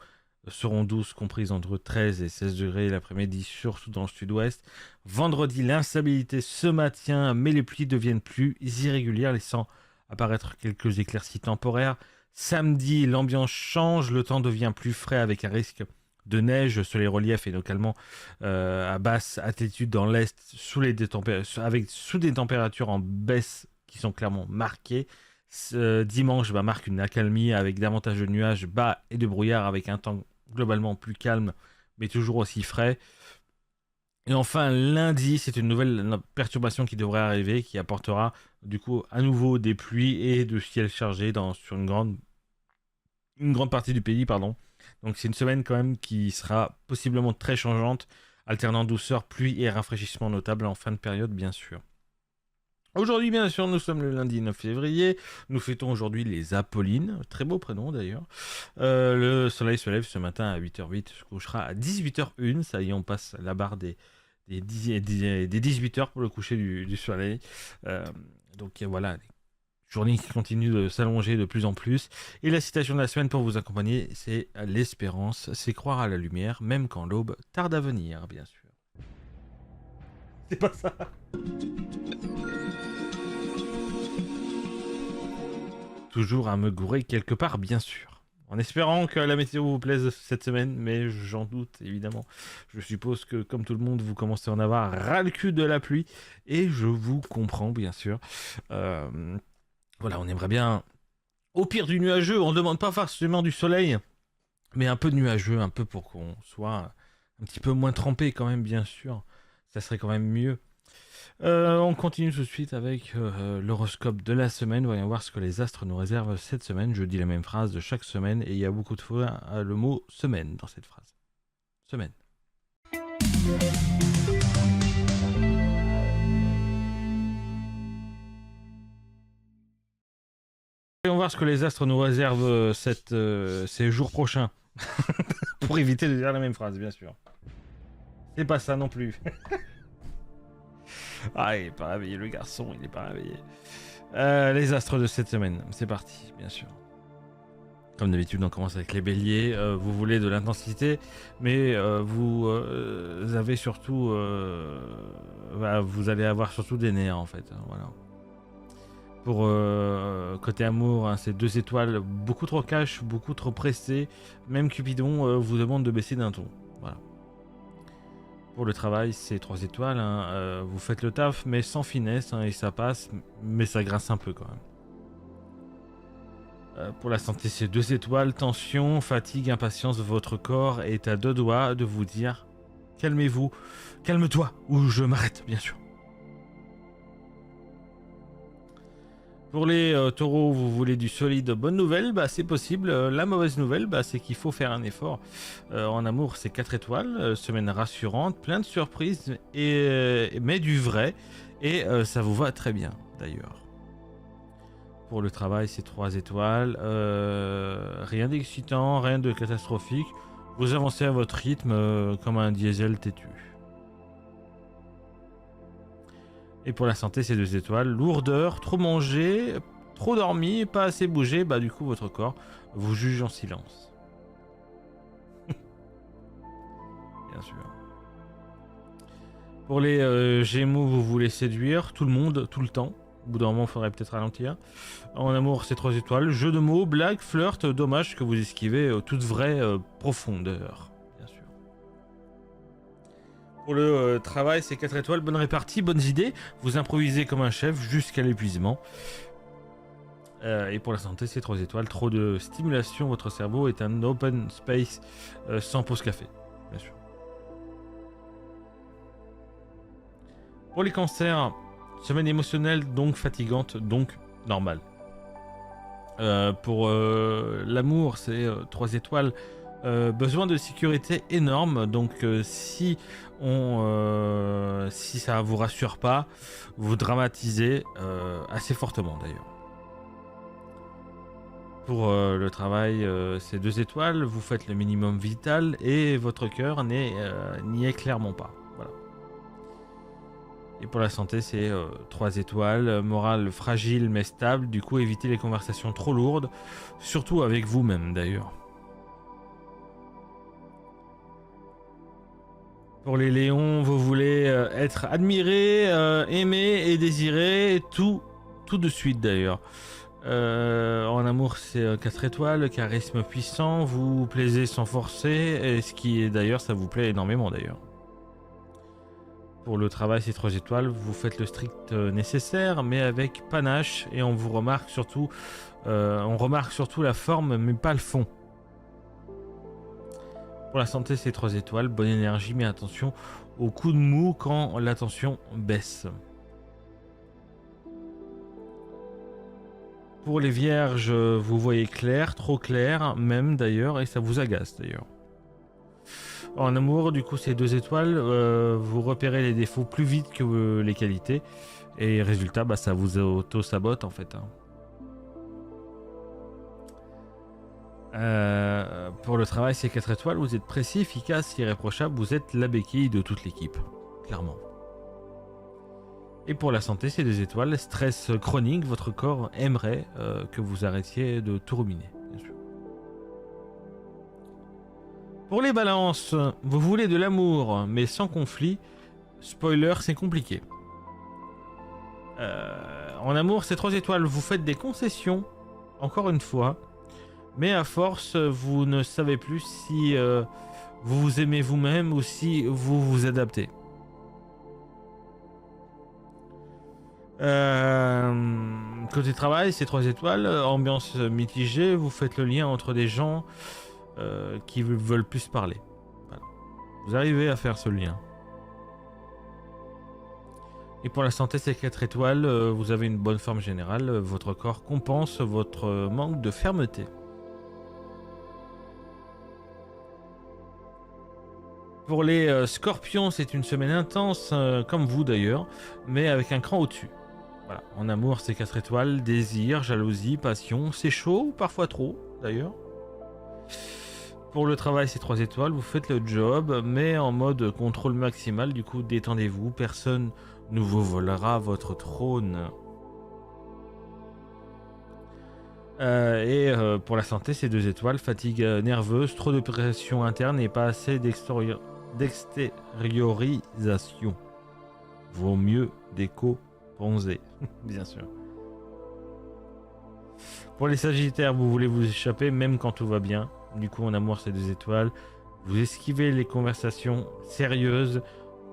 seront douces, comprises entre 13 et 16 degrés l'après-midi, surtout dans le sud-ouest. Vendredi, l'instabilité se maintient, mais les pluies deviennent plus irrégulières, laissant apparaître quelques éclaircies temporaires. Samedi, l'ambiance change, le temps devient plus frais avec un risque de neige sur les reliefs et localement à basse altitude dans l'est, sous des températures en baisse qui sont clairement marquées. Dimanche marque une accalmie avec davantage de nuages bas et de brouillard, avec un temps globalement plus calme mais toujours aussi frais. Et enfin lundi, c'est une nouvelle perturbation qui devrait arriver, qui apportera Du coup, à nouveau des pluies et de ciel chargé sur une grande partie du pays, pardon. Donc c'est une semaine quand même qui sera possiblement très changeante, alternant douceur, pluie et rafraîchissement notable en fin de période, bien sûr. Aujourd'hui, bien sûr, nous sommes le lundi 9 février. Nous fêtons aujourd'hui les Apollines. Très beau prénom d'ailleurs. Le soleil se lève ce matin à 8h08, se couchera à 18h01. Ça y est, on passe la barre des 18h pour le coucher du soleil. Donc voilà, journée qui continue de s'allonger de plus en plus. Et la citation de la semaine pour vous accompagner, c'est l'espérance, c'est croire à la lumière, même quand l'aube tarde à venir, bien sûr. C'est pas ça. Toujours à me gourer quelque part, bien sûr. En espérant que la météo vous plaise cette semaine, mais j'en doute évidemment. Je suppose que comme tout le monde, vous commencez à en avoir ras le cul de la pluie, et je vous comprends bien sûr. Voilà, on aimerait bien, au pire du nuageux, on ne demande pas forcément du soleil, mais un peu de nuageux, un peu pour qu'on soit un petit peu moins trempé quand même, bien sûr. Ça serait quand même mieux. On continue tout de suite avec l'horoscope de la semaine. Voyons voir ce que les astres nous réservent cette semaine. Je dis la même phrase de chaque semaine et il y a beaucoup de fois le mot semaine dans cette phrase. Semaine. Voyons voir ce que les astres nous réservent ces jours prochains. Pour éviter de dire la même phrase, bien sûr. C'est pas ça non plus. Ah, il est pas réveillé, le garçon, il est pas réveillé. Les astres de cette semaine, c'est parti, bien sûr. Comme d'habitude, on commence avec les béliers. Vous voulez de l'intensité, mais vous avez surtout... vous allez avoir surtout des nerfs, en fait. Voilà. Pour côté amour, hein, c'est 2 étoiles, beaucoup trop cash, beaucoup trop pressé. Même Cupidon vous demande de baisser d'un ton. Voilà. Pour le travail, c'est 3 étoiles. Hein. Vous faites le taf, mais sans finesse, hein, et ça passe, mais ça grince un peu quand même. Pour la santé, c'est 2 étoiles. Tension, fatigue, impatience, votre corps est à 2 doigts de vous dire calmez-vous, calme-toi, ou je m'arrête, bien sûr. Pour les taureaux, vous voulez du solide, bonne nouvelle, bah, c'est possible. La mauvaise nouvelle, bah, c'est qu'il faut faire un effort. En amour, c'est 4 étoiles, semaine rassurante, plein de surprises, mais du vrai, et ça vous va très bien d'ailleurs. Pour le travail, c'est 3 étoiles, rien d'excitant, rien de catastrophique. Vous avancez à votre rythme comme un diesel têtu. Et pour la santé, c'est 2 étoiles. Lourdeur, trop mangé, trop dormi, pas assez bougé. Bah du coup, votre corps vous juge en silence. Bien sûr. Pour les Gémeaux, vous voulez séduire tout le monde, tout le temps. Au bout d'un moment, il faudrait peut-être ralentir. En amour, c'est 3 étoiles. Jeu de mots, blague, flirt, dommage que vous esquivez toute vraie profondeur. Pour le travail, c'est 4 étoiles, bonne répartie, bonnes idées. Vous improvisez comme un chef jusqu'à l'épuisement. Et pour la santé, c'est 3 étoiles. Trop de stimulation, votre cerveau est un open space sans pause café, bien sûr. Pour les cancers, semaine émotionnelle, donc fatigante, donc normale. Pour l'amour, c'est 3 étoiles. Besoin de sécurité énorme, donc si ça vous rassure pas, vous dramatisez assez fortement d'ailleurs. Pour le travail, c'est 2 étoiles, vous faites le minimum vital et votre cœur n'y est clairement pas. Voilà. Et pour la santé, c'est 3 étoiles, morale fragile mais stable, du coup évitez les conversations trop lourdes, surtout avec vous-même d'ailleurs. Pour les lions, vous voulez être admiré, aimé et désiré, tout de suite d'ailleurs. En amour, c'est 4 étoiles, charisme puissant, vous plaisez sans forcer, et ce qui est d'ailleurs, ça vous plaît énormément d'ailleurs. Pour le travail, c'est 3 étoiles, vous faites le strict nécessaire, mais avec panache, et on remarque surtout la forme, mais pas le fond. Pour la santé, c'est 3 étoiles, bonne énergie, mais attention au coup de mou quand la tension baisse. Pour les vierges, vous voyez clair, trop clair même d'ailleurs, et ça vous agace d'ailleurs. En amour, du coup, c'est 2 étoiles, vous repérez les défauts plus vite que les qualités, et résultat, bah, ça vous auto-sabote en fait. Hein. Pour le travail, c'est 4 étoiles, vous êtes précis, efficace, irréprochable, vous êtes la béquille de toute l'équipe, clairement. Et pour la santé, c'est 2 étoiles, stress chronique, votre corps aimerait que vous arrêtiez de tout ruminer, bien sûr. Pour les balances, vous voulez de l'amour, mais sans conflit, spoiler, c'est compliqué. En amour, c'est 3 étoiles, vous faites des concessions, encore une fois, mais à force, vous ne savez plus si vous vous aimez vous-même ou si vous vous adaptez. Côté travail, c'est 3 étoiles, ambiance mitigée, vous faites le lien entre des gens qui veulent plus parler. Voilà. Vous arrivez à faire ce lien. Et pour la santé, c'est 4 étoiles, vous avez une bonne forme générale, votre corps compense votre manque de fermeté. Pour les scorpions, c'est une semaine intense, comme vous d'ailleurs, mais avec un cran au-dessus. Voilà. En amour, c'est 4 étoiles, désir, jalousie, passion, c'est chaud, parfois trop d'ailleurs. Pour le travail, c'est 3 étoiles, vous faites le job, mais en mode contrôle maximal, du coup détendez-vous, personne ne vous volera votre trône. Pour la santé, c'est 2 étoiles, fatigue nerveuse, trop de pression interne et pas assez d'extériorisation. Vaut mieux déco-bronzer, bien sûr. Pour les sagittaires, vous voulez vous échapper même quand tout va bien. Du coup, en amour, c'est 2 étoiles. Vous esquivez les conversations sérieuses,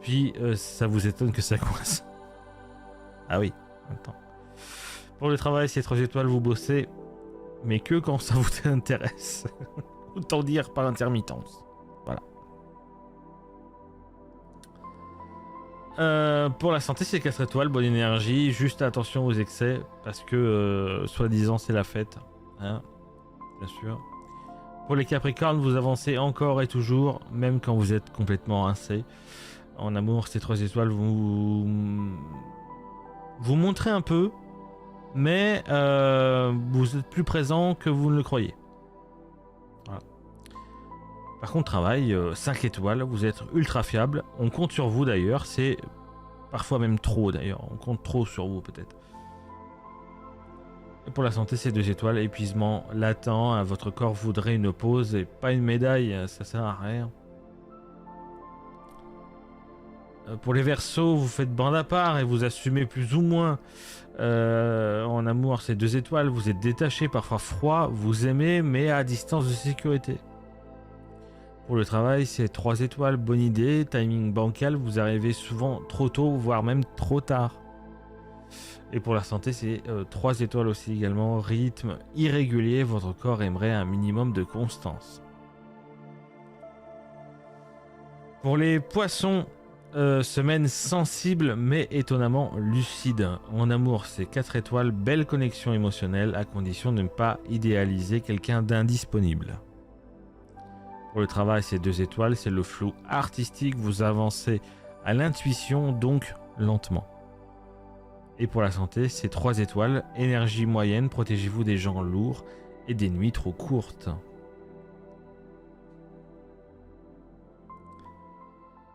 puis ça vous étonne que ça coince. Ah oui, attends. Pour le travail, c'est 3 étoiles, vous bossez, mais que quand ça vous intéresse. Autant dire par intermittence. Voilà. Pour la santé, c'est 4 étoiles, bonne énergie, juste attention aux excès, parce que soi-disant c'est la fête, hein, bien sûr. Pour les capricornes, vous avancez encore et toujours, même quand vous êtes complètement rincé. En amour, c'est 3 étoiles, vous montrez un peu, mais vous êtes plus présent que vous ne le croyez. Voilà. Par contre, travail, 5 étoiles, vous êtes ultra fiable, on compte sur vous d'ailleurs, c'est parfois même trop d'ailleurs, on compte trop sur vous peut-être. Et pour la santé, c'est 2 étoiles, épuisement latent, votre corps voudrait une pause et pas une médaille, ça sert à rien. Pour les Verseaux, vous faites bande à part et vous assumez plus ou moins. En amour, c'est 2 étoiles, vous êtes détaché, parfois froid, vous aimez, mais à distance de sécurité. Pour le travail, c'est 3 étoiles, bonne idée, timing bancal, vous arrivez souvent trop tôt, voire même trop tard. Et pour la santé, c'est 3 étoiles aussi également, rythme irrégulier, votre corps aimerait un minimum de constance. Pour les poissons, semaine sensible mais étonnamment lucide. En amour, c'est 4 étoiles, belle connexion émotionnelle, à condition de ne pas idéaliser quelqu'un d'indisponible. Pour le travail, c'est 2 étoiles, c'est le flou artistique, vous avancez à l'intuition, donc lentement. Et pour la santé, c'est 3 étoiles, énergie moyenne, protégez-vous des gens lourds et des nuits trop courtes.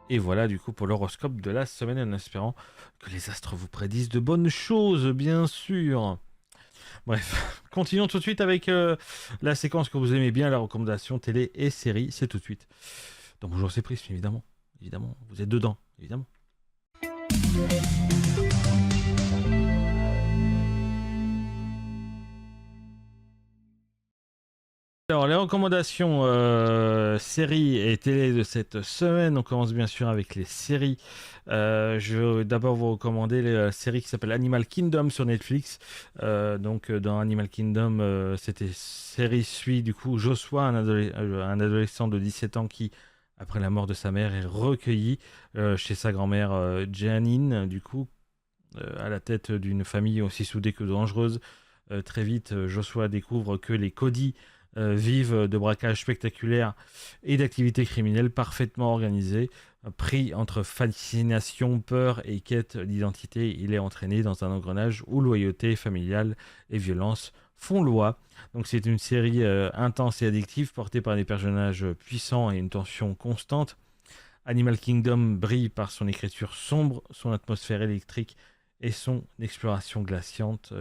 Et voilà du coup pour l'horoscope de la semaine, en espérant que les astres vous prédisent de bonnes choses, bien sûr. Bref, continuons tout de suite avec la séquence que vous aimez bien, la recommandation télé et série, c'est tout de suite. Donc bonjour, c'est Prisme, évidemment. Évidemment, vous êtes dedans, évidemment. Alors, les recommandations séries et télé de cette semaine, on commence bien sûr avec les séries. Je vais d'abord vous recommander la série qui s'appelle Animal Kingdom sur Netflix. Donc, dans Animal Kingdom, cette série suit du coup Joshua, un adolescent de 17 ans qui, après la mort de sa mère, est recueilli chez sa grand-mère Janine, du coup, à la tête d'une famille aussi soudée que dangereuse. Très vite, Joshua découvre que les Cody vivent de braquages spectaculaires et d'activités criminelles parfaitement organisées. Pris entre fascination, peur et quête d'identité, il est entraîné dans un engrenage où loyauté familiale et violence font loi. Donc c'est une série intense et addictive portée par des personnages puissants et une tension constante. Animal Kingdom brille par son écriture sombre, son atmosphère électrique et son exploration glaçante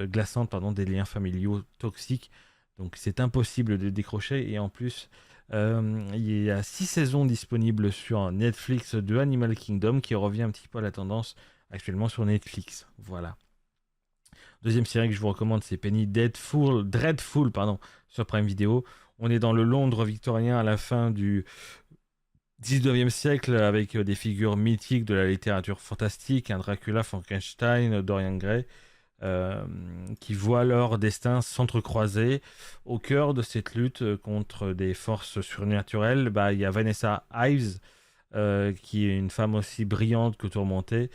des liens familiaux toxiques. Donc c'est impossible de décrocher et en plus il y a 6 saisons disponibles sur Netflix de Animal Kingdom qui revient un petit peu à la tendance actuellement sur Netflix. Voilà. Deuxième série que je vous recommande, c'est Penny Dreadful sur Prime Video. On est dans le Londres victorien à la fin du 19e siècle avec des figures mythiques de la littérature fantastique, un Dracula, Frankenstein, Dorian Gray, qui voient leur destin s'entrecroiser. Au cœur de cette lutte contre des forces surnaturelles, il y a Vanessa Ives, qui est une femme aussi brillante que tourmentée,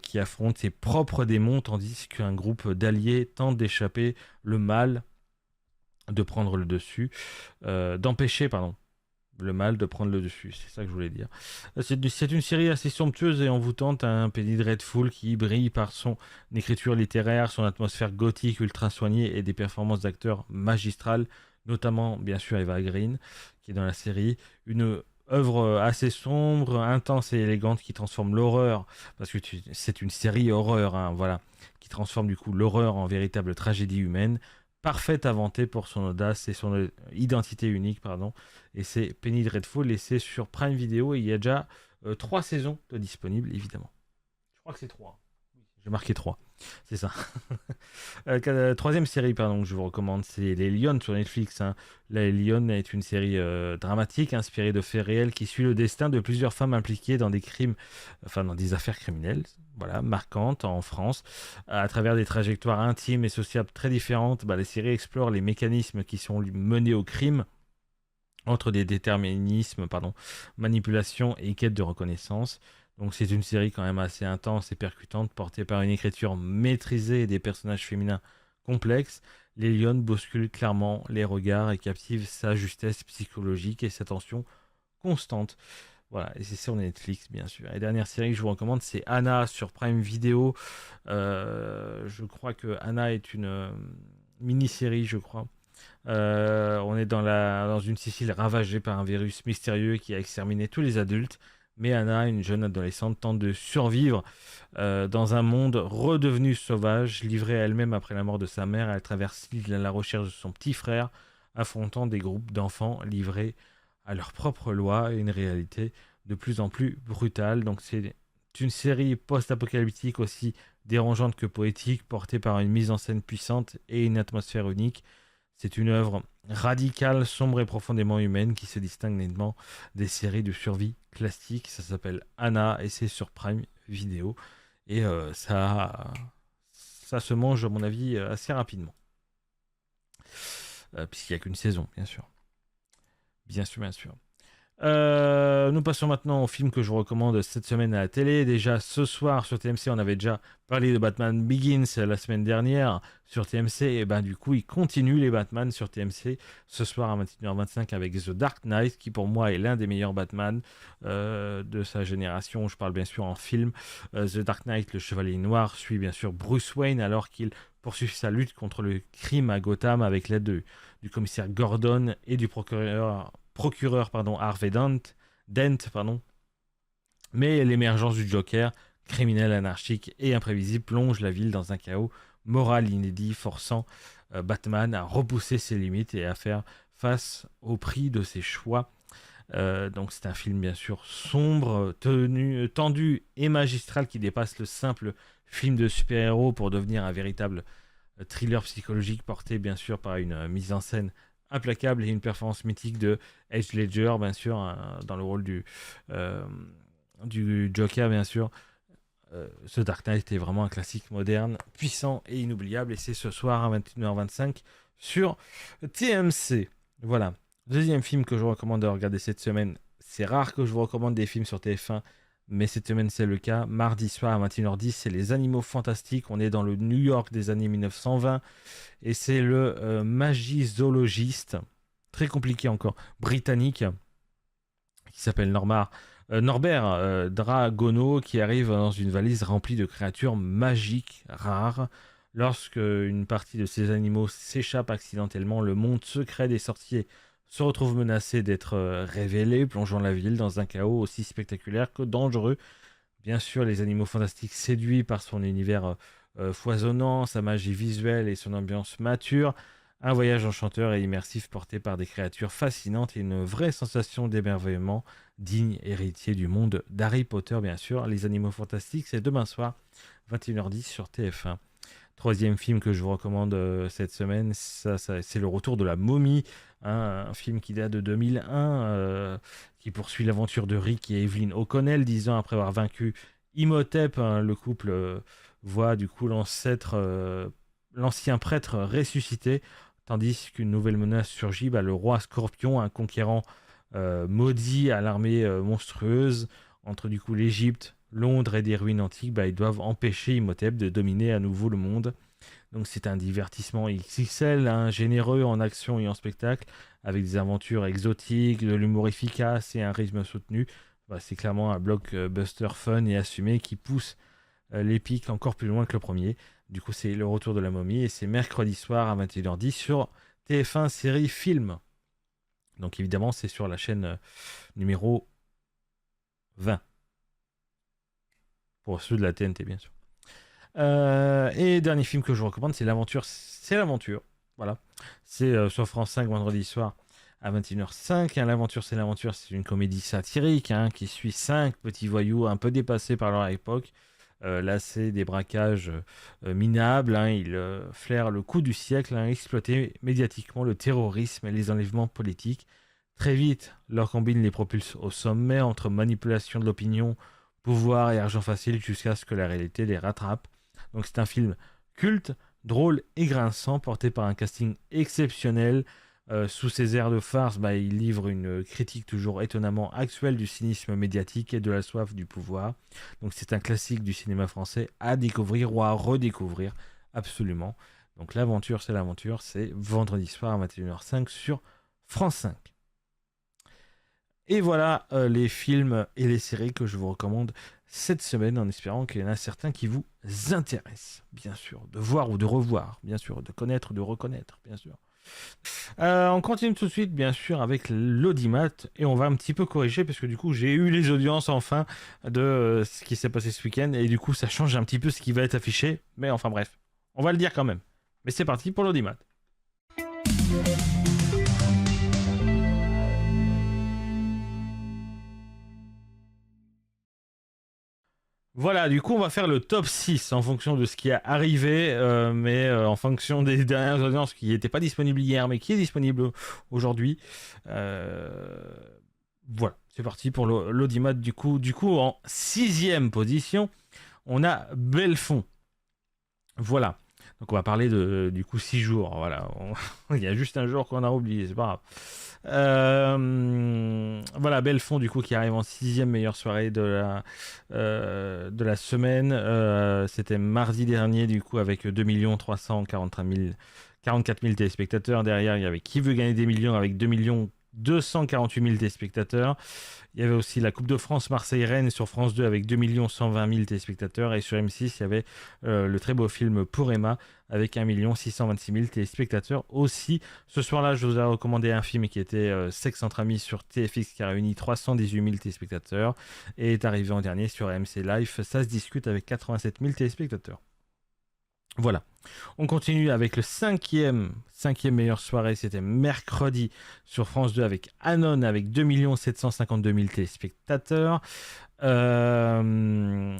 qui affronte ses propres démons, tandis qu'un groupe d'alliés tente d'échapper le mal, de prendre le dessus, d'empêcher, le mal de prendre le dessus, c'est ça que je voulais dire. C'est une série assez somptueuse et envoûtante, un Penny Dreadful qui brille par son écriture littéraire, son atmosphère gothique ultra soignée et des performances d'acteurs magistrales, notamment bien sûr Eva Green qui est dans la série. Une œuvre assez sombre, intense et élégante qui transforme l'horreur, parce que c'est une série horreur, hein, voilà, qui transforme du coup l'horreur en véritable tragédie humaine. Parfaite inventée pour son audace et son identité unique, et c'est Penny Dreadful et c'est sur Prime Video et il y a déjà 3 saisons de disponibles, évidemment. Je crois que c'est 3. J'ai marqué 3, c'est ça. Troisième série que je vous recommande, c'est Les Lionnes sur Netflix, hein. Les Lionnes est une série dramatique inspirée de faits réels qui suit le destin de plusieurs femmes impliquées dans des crimes, dans des affaires criminelles, voilà, marquantes en France. À travers des trajectoires intimes et sociales très différentes, les séries explorent les mécanismes qui sont menés au crime entre des déterminismes, manipulation et quête de reconnaissance. Donc c'est une série quand même assez intense et percutante, portée par une écriture maîtrisée et des personnages féminins complexes. Les Lionnes bousculent clairement les regards et captivent sa justesse psychologique et sa tension constante. Voilà, et c'est sur Netflix bien sûr. Et dernière série que je vous recommande, c'est Anna sur Prime Video. Je crois que Anna est une mini-série, je crois. On est dans une Sicile ravagée par un virus mystérieux qui a exterminé tous les adultes. Mais Anna, une jeune adolescente, tente de survivre dans un monde redevenu sauvage, livrée à elle-même après la mort de sa mère. Elle traverse l'île à la recherche de son petit frère, affrontant des groupes d'enfants livrés à leurs propres lois et une réalité de plus en plus brutale. Donc c'est une série post-apocalyptique aussi dérangeante que poétique, portée par une mise en scène puissante et une atmosphère unique. C'est une œuvre radicale, sombre et profondément humaine qui se distingue nettement des séries de survie classiques. Ça s'appelle Anna et c'est sur Prime Video. Et ça se mange, à mon avis, assez rapidement. Puisqu'il n'y a qu'une saison, bien sûr. Bien sûr, bien sûr. Nous passons maintenant au film que je vous recommande cette semaine à la télé. Déjà ce soir sur TMC, on avait déjà parlé de Batman Begins la semaine dernière sur TMC. Et du coup, il continue les Batman sur TMC ce soir à 21h25 avec The Dark Knight, qui pour moi est l'un des meilleurs Batman de sa génération. Je parle bien sûr en film. The Dark Knight, le Chevalier Noir, suit bien sûr Bruce Wayne alors qu'il poursuit sa lutte contre le crime à Gotham avec l'aide du commissaire Gordon et du procureur Harvey Dent. Mais l'émergence du Joker, criminel anarchique et imprévisible, plonge la ville dans un chaos moral inédit, forçant Batman à repousser ses limites et à faire face au prix de ses choix. Donc c'est un film bien sûr sombre, tendu et magistral qui dépasse le simple film de super-héros pour devenir un véritable thriller psychologique porté bien sûr par une mise en scène implacable et une performance mythique de Heath Ledger, bien sûr, dans le rôle du Joker, bien sûr. Ce Dark Knight est vraiment un classique moderne, puissant et inoubliable, et c'est ce soir à 21h25 sur TMC. Voilà. Deuxième film que je vous recommande de regarder cette semaine. C'est rare que je vous recommande des films sur TF1, mais cette semaine c'est le cas. Mardi soir à 21h10, c'est Les Animaux Fantastiques. On est dans le New York des années 1920 et c'est le magizoologiste, très compliqué encore, britannique, qui s'appelle Norbert Dragono, qui arrive dans une valise remplie de créatures magiques rares. Lorsque une partie de ces animaux s'échappe accidentellement, le monde secret des sorciers se retrouve menacé d'être révélé, plongeant la ville dans un chaos aussi spectaculaire que dangereux. Bien sûr, les animaux fantastiques, séduits par son univers foisonnant, sa magie visuelle et son ambiance mature, un voyage enchanteur et immersif porté par des créatures fascinantes et une vraie sensation d'émerveillement, digne héritier du monde d'Harry Potter, bien sûr. Les Animaux Fantastiques, c'est demain soir, 21h10 sur TF1. Troisième film que je vous recommande cette semaine, c'est Le Retour de la Momie, hein, un film qui date de 2001, qui poursuit l'aventure de Rick et Evelyn O'Connell, 10 ans après avoir vaincu Imhotep. Hein, le couple voit du coup l'ancien prêtre ressuscité, tandis qu'une nouvelle menace surgit, le roi Scorpion, un conquérant maudit à l'armée monstrueuse, entre du coup l'Égypte, Londres et des ruines antiques, ils doivent empêcher Imhotep de dominer à nouveau le monde. Donc c'est un divertissement XXL, hein, généreux en action et en spectacle, avec des aventures exotiques, de l'humour efficace et un rythme soutenu. C'est clairement un blockbuster fun et assumé qui pousse l'épique encore plus loin que le premier. Du coup c'est Le Retour de la Momie et c'est mercredi soir à 21h10 sur TF1 série film. Donc évidemment c'est sur la chaîne numéro 20. Pour ceux de la TNT, bien sûr. Et dernier film que je vous recommande, c'est L'Aventure, c'est l'aventure. Voilà. C'est sur France 5 vendredi soir à 21h05. Hein, L'Aventure, c'est l'aventure. C'est une comédie satirique qui suit 5 petits voyous un peu dépassés par leur époque. Lassés des braquages minables. Ils flairent le coup du siècle, exploiter médiatiquement le terrorisme et les enlèvements politiques. Très vite, leur combine les propulse au sommet entre manipulation de l'opinion, pouvoir et argent facile jusqu'à ce que la réalité les rattrape. Donc c'est un film culte, drôle et grinçant, porté par un casting exceptionnel. Sous ses airs de farce, il livre une critique toujours étonnamment actuelle du cynisme médiatique et de la soif du pouvoir. Donc c'est un classique du cinéma français à découvrir ou à redécouvrir absolument. Donc L'Aventure, c'est l'aventure, c'est vendredi soir à 21h05 sur France 5. Et voilà les films et les séries que je vous recommande cette semaine, en espérant qu'il y en a certains qui vous intéressent, bien sûr, de voir ou de revoir, bien sûr, de connaître ou de reconnaître, bien sûr. On continue tout de suite, bien sûr, avec l'audimat, et on va un petit peu corriger, parce que du coup, j'ai eu les audiences enfin de ce qui s'est passé ce week-end, et du coup, ça change un petit peu ce qui va être affiché, mais enfin bref, on va le dire quand même. Mais c'est parti pour l'audimat. Voilà, du coup, on va faire le top 6 en fonction de ce qui est arrivé, mais en fonction des dernières audiences qui n'étaient pas disponibles hier, mais qui est disponible aujourd'hui. Voilà, c'est parti pour l'audimat. Du coup, en 6e position, on a Belfond. Voilà. Donc on va parler du coup 6 jours. Voilà, il y a juste un jour qu'on a oublié, c'est pas grave. Voilà, Belfond du coup qui arrive en 6e meilleure soirée de la semaine. C'était mardi dernier du coup avec 2 344 000 téléspectateurs. Derrière il y avait Qui veut gagner des millions avec 2 248 000 téléspectateurs. Il y avait aussi la Coupe de France Marseille-Rennes sur France 2 avec 2 120 000 téléspectateurs. Et sur M6, il y avait le très beau film Pour Emma avec 1 626 000 téléspectateurs aussi. Ce soir-là, je vous ai recommandé un film qui était Sexe entre amis sur TFX qui a réuni 318 000 téléspectateurs et est arrivé en dernier sur AMC Live. Ça se discute avec 87 000 téléspectateurs. Voilà. On continue avec le cinquième meilleure soirée, c'était mercredi sur France 2 avec Anon avec 2 752 000 téléspectateurs.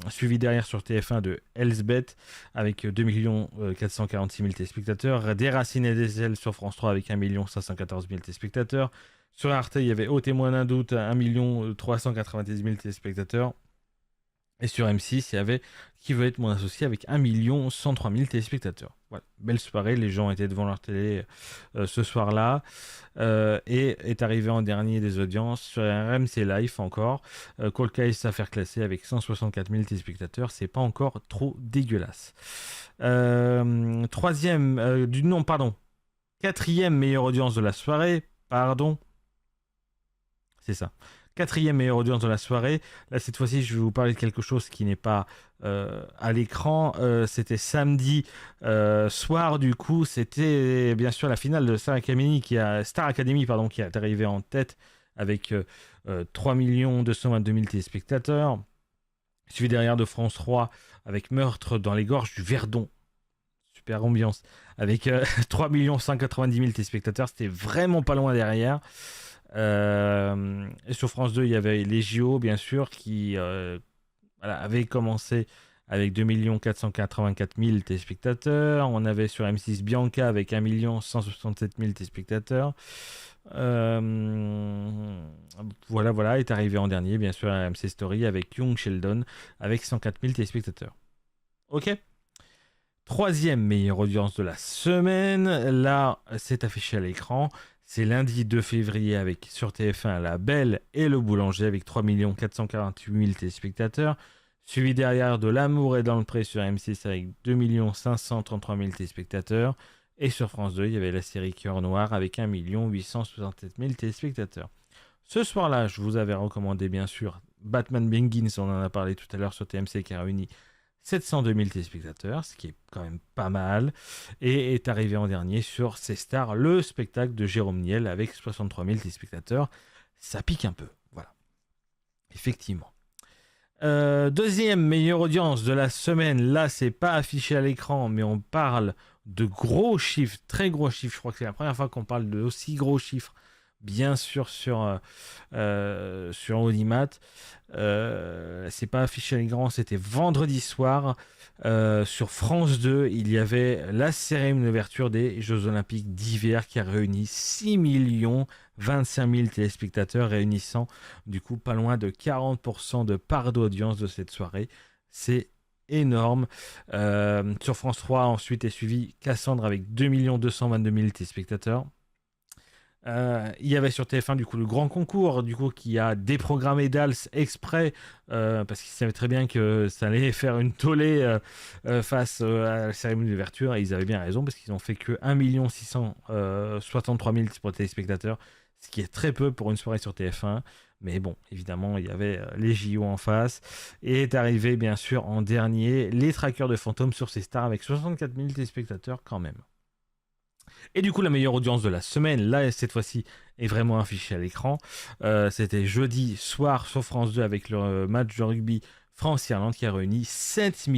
Suivi derrière sur TF1 de Elsbeth avec 2 446 000 téléspectateurs. Des Racines et des Ailes sur France 3 avec 1 514 000 téléspectateurs. Sur Arte, il y avait Au témoin d'un doute, 1 390 000 téléspectateurs. Et sur M6, il y avait Qui veut être mon associé avec 1 103 000 téléspectateurs. Voilà, belle soirée, les gens étaient devant leur télé ce soir-là. Et est arrivé en dernier des audiences sur RMC Live encore. Cold Case Affaire classée avec 164 000 téléspectateurs, c'est pas encore trop dégueulasse. Troisième, non, pardon. Quatrième meilleure audience de la soirée, pardon. C'est ça. Quatrième meilleure audience de la soirée. Là, cette fois-ci, je vais vous parler de quelque chose qui n'est pas à l'écran. C'était samedi soir, du coup. C'était bien sûr la finale de Star Academy Star Academy, pardon, qui est arrivée en tête avec 3 222 000 téléspectateurs. Suivi derrière de France 3 avec Meurtre dans les gorges du Verdon. Super ambiance. Avec 3 190 000 téléspectateurs. C'était vraiment pas loin derrière. Et sur France 2, il y avait les JO, bien sûr, qui avaient commencé avec 2 484 000 téléspectateurs. On avait sur M6 Bianca avec 1 167 000 téléspectateurs. Voilà, est arrivé en dernier, bien sûr, à MC Story avec Young Sheldon avec 104 000 téléspectateurs. Ok. Troisième meilleure audience de la semaine. Là, c'est affiché à l'écran. C'est lundi 2 février avec sur TF1 La Belle et le Boulanger avec 3 448 000 téléspectateurs. Suivi derrière de L'amour est dans le pré sur M6 avec 2 533 000 téléspectateurs. Et sur France 2, il y avait la série Cœur Noir avec 1 867 000 téléspectateurs. Ce soir-là, je vous avais recommandé bien sûr Batman Begins, on en a parlé tout à l'heure sur TMC qui a réuni 702 000 téléspectateurs, ce qui est quand même pas mal, et est arrivé en dernier sur C'est Stars, le spectacle de Jérôme Niel avec 63 000 téléspectateurs. Ça pique un peu, voilà. Effectivement. Deuxième meilleure audience de la semaine, là c'est pas affiché à l'écran, mais on parle de gros chiffres, très gros chiffres. Je crois que c'est la première fois qu'on parle de aussi gros chiffres, bien sûr sur Audimat. C'est pas affiché à l'écran, c'était vendredi soir. Sur France 2, il y avait la cérémonie d'ouverture des Jeux Olympiques d'hiver qui a réuni 6 25 000 téléspectateurs, réunissant du coup pas loin de 40% de part d'audience de cette soirée. C'est énorme. Sur France 3, ensuite est suivi Cassandre avec 2 222 000 téléspectateurs. Il y avait sur TF1 du coup le grand concours du coup qui a déprogrammé Dals exprès parce qu'ils savaient très bien que ça allait faire une tollée face à la cérémonie d'ouverture, et ils avaient bien raison parce qu'ils ont fait que 1 663 000 pour téléspectateurs, ce qui est très peu pour une soirée sur TF1. Mais bon, évidemment, il y avait les JO en face. Et est arrivé, bien sûr, en dernier, les trackers de fantômes sur ces stars avec 64 000 téléspectateurs quand même. Et du coup, la meilleure audience de la semaine, là, cette fois-ci, est vraiment affichée à l'écran. C'était jeudi soir sur France 2 avec le match de rugby France-Irlande qui a réuni 7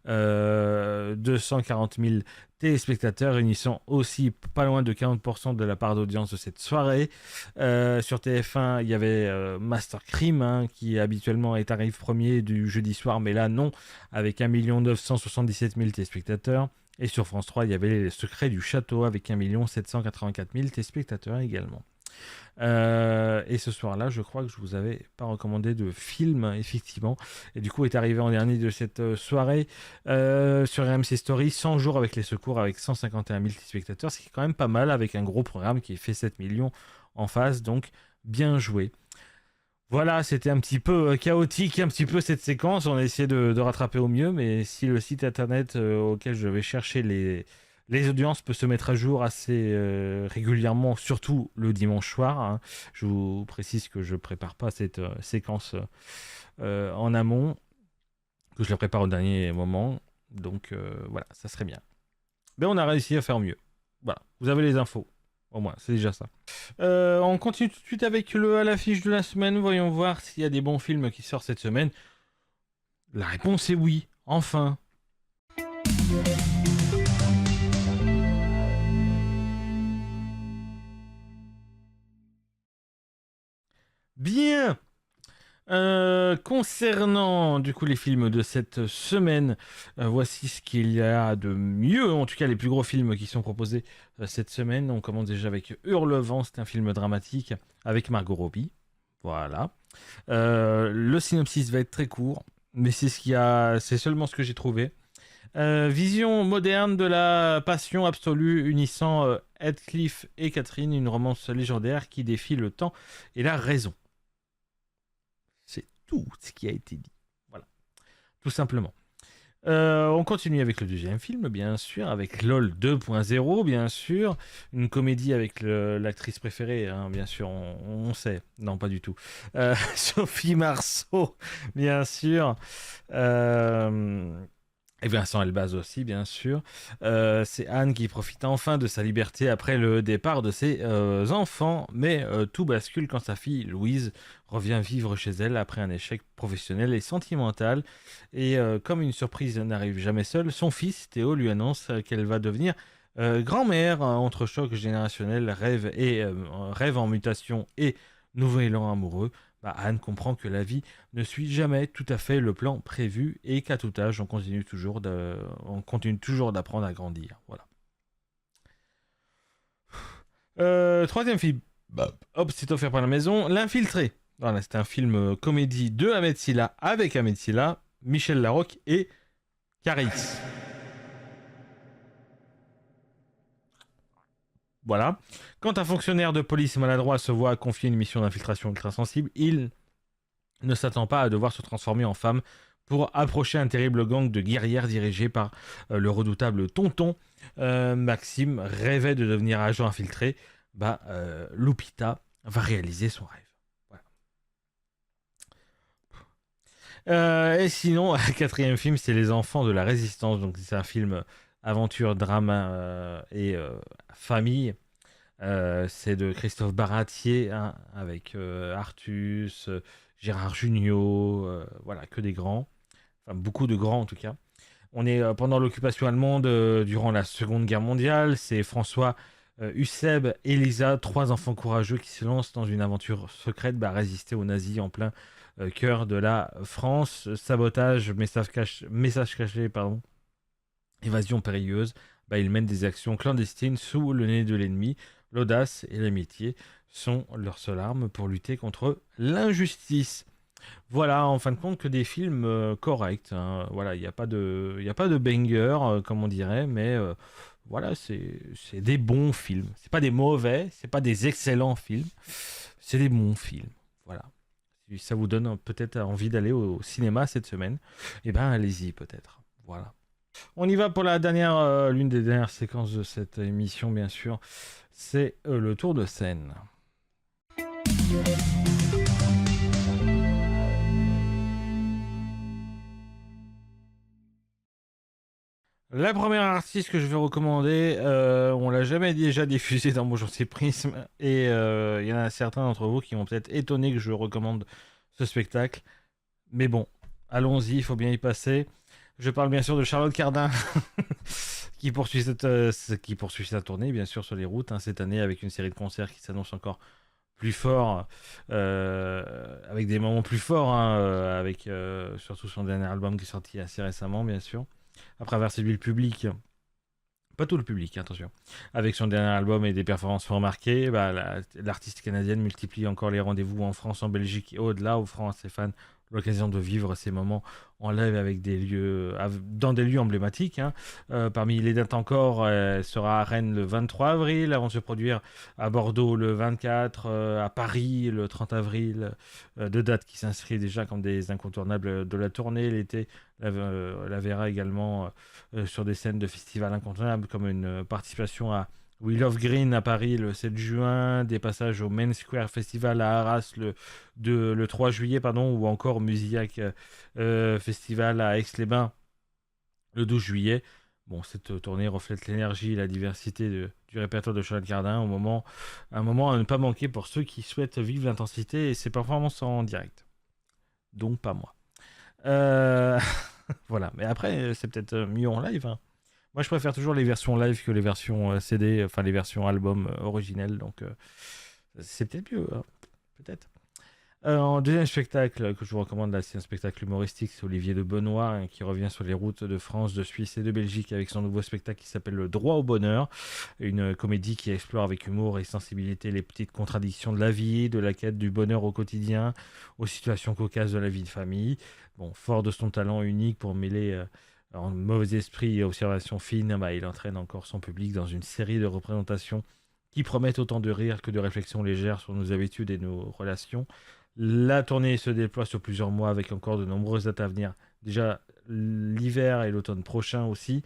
240 000 téléspectateurs, réunissant aussi pas loin de 40% de la part d'audience de cette soirée. Sur TF1, il y avait Master Crime, qui habituellement arrive premier du jeudi soir, mais là non, avec 1 977 000 téléspectateurs. Et sur France 3, il y avait Les Secrets du Château avec 1 784 000 téléspectateurs également. Et ce soir-là, je crois que je vous avais pas recommandé de film, effectivement. Et du coup, est arrivé en dernier de cette soirée sur RMC Story, 100 jours avec les secours avec 151 000 téléspectateurs, ce qui est quand même pas mal avec un gros programme qui fait 7 millions en face. Donc, bien joué. Voilà, c'était un petit peu chaotique, un petit peu cette séquence. On a essayé de rattraper au mieux, mais si le site internet auquel je vais chercher les audiences peut se mettre à jour assez régulièrement, surtout le dimanche soir. Je vous précise que je prépare pas cette séquence en amont, que je la prépare au dernier moment. Donc voilà, ça serait bien. Mais on a réussi à faire mieux. Voilà, vous avez les infos. Au moins, c'est déjà ça. On continue tout de suite avec à l'affiche de la semaine. Voyons voir s'il y a des bons films qui sortent cette semaine. La réponse est oui. Enfin. Bien. Concernant du coup les films de cette semaine, voici ce qu'il y a de mieux, en tout cas les plus gros films qui sont proposés cette semaine. On commence déjà avec Hurlevent, c'est un film dramatique avec Margot Robbie. Voilà. Le synopsis va être très court. mais c'est seulement ce que j'ai trouvé. Vision moderne de la passion absolue unissant Heathcliff et Catherine, une romance légendaire qui défie le temps et la raison. C'est tout ce qui a été dit. Voilà, tout simplement. On continue avec le deuxième film, bien sûr, avec LOL 2.0, bien sûr. Une comédie avec l'actrice préférée, hein, bien sûr, on sait. Non, pas du tout. Sophie Marceau, bien sûr. Et Vincent Elbaz aussi, bien sûr. C'est Anne qui profite enfin de sa liberté après le départ de ses enfants, mais tout bascule quand sa fille Louise revient vivre chez elle après un échec professionnel et sentimental. Et comme une surprise n'arrive jamais seule, son fils Théo lui annonce qu'elle va devenir grand-mère. Entre choc générationnel, rêve en mutation et nouvel élan amoureux. Anne comprend que la vie ne suit jamais tout à fait le plan prévu et qu'à tout âge, on continue toujours d'apprendre à grandir. Voilà. Troisième film. Hop, c'est offert par la maison. L'Infiltré. Voilà, c'est un film comédie de Ahmed Silla avec Ahmed Silla, Michel Larocque et Caris. Voilà. Quand un fonctionnaire de police maladroit se voit confier une mission d'infiltration ultra sensible, il ne s'attend pas à devoir se transformer en femme pour approcher un terrible gang de guerrières dirigé par le redoutable Tonton. Maxime rêvait de devenir agent infiltré. Lupita va réaliser son rêve. Voilà. Et sinon, le quatrième film, c'est Les Enfants de la Résistance. Donc c'est un film aventure, drame et famille. C'est de Christophe Baratier, hein, avec Artus, Gérard Jugnot, voilà, que des grands. Enfin, beaucoup de grands en tout cas. On est pendant l'occupation allemande durant la Seconde Guerre mondiale. C'est François, Euseb et Lisa, trois enfants courageux qui se lancent dans une aventure secrète, résister aux nazis en plein cœur de la France. Sabotage, message caché, pardon, évasion périlleuse. Ils mènent des actions clandestines sous le nez de l'ennemi. L'audace et l'amitié sont leurs seules armes pour lutter contre l'injustice. Voilà, en fin de compte, que des films corrects. Hein. Voilà, il n'y a pas de banger, comme on dirait, mais voilà, c'est des bons films. C'est pas des mauvais, c'est pas des excellents films, c'est des bons films. Voilà. Si ça vous donne peut-être envie d'aller au cinéma cette semaine, allez-y peut-être. Voilà. On y va pour la dernière, l'une des dernières séquences de cette émission, bien sûr. C'est le tour de scène. La première artiste que je vais recommander, on l'a jamais déjà diffusée dans Bonjour c'est Prisme, et il y en a certains d'entre vous qui vont peut-être étonner que je recommande ce spectacle. Mais bon, allons-y, il faut bien y passer. Je parle bien sûr de Charlotte Cardin, qui poursuit sa tournée, bien sûr, sur les routes, hein, cette année, avec une série de concerts qui s'annonce encore plus fort, avec des moments plus forts, hein, avec surtout son dernier album qui est sorti assez récemment, bien sûr. Après avoir séduit le public, pas tout le public, attention, avec son dernier album et des performances fort marquées, l'artiste canadienne multiplie encore les rendez-vous en France, en Belgique et au-delà, offrant à ses fans l'occasion de vivre ces moments en live avec dans des lieux emblématiques. Hein. Parmi les dates encore, elle sera à Rennes le 23 avril, avant de se produire à Bordeaux le 24, à Paris le 30 avril. Deux dates qui s'inscrivent déjà comme des incontournables de la tournée. L'été la verra également sur des scènes de festivals incontournables, comme une participation à We Love Green à Paris le 7 juin, des passages au Main Square Festival à Arras le 3 juillet, ou encore Musillac Festival à Aix-les-Bains le 12 juillet. Bon, cette tournée reflète l'énergie et la diversité du répertoire de Charlotte Cardin, un moment à ne pas manquer pour ceux qui souhaitent vivre l'intensité et ses performances en direct. Donc pas moi. Voilà, mais après, c'est peut-être mieux en live, hein. Moi, je préfère toujours les versions live que les versions CD, enfin les versions album originelles, donc c'est peut-être mieux, hein. Peut-être. En deuxième spectacle que je vous recommande, là, c'est un spectacle humoristique, c'est Olivier de Benoît hein, qui revient sur les routes de France, de Suisse et de Belgique avec son nouveau spectacle qui s'appelle Le Droit au Bonheur, une comédie qui explore avec humour et sensibilité les petites contradictions de la vie, de la quête du bonheur au quotidien, aux situations cocasses de la vie de famille. Bon, fort de son talent unique pour mêler en mauvais esprit et observation fine, bah, il entraîne encore son public dans une série de représentations qui promettent autant de rire que de réflexions légères sur nos habitudes et nos relations. La tournée se déploie sur plusieurs mois avec encore de nombreuses dates à venir. Déjà l'hiver et l'automne prochain aussi.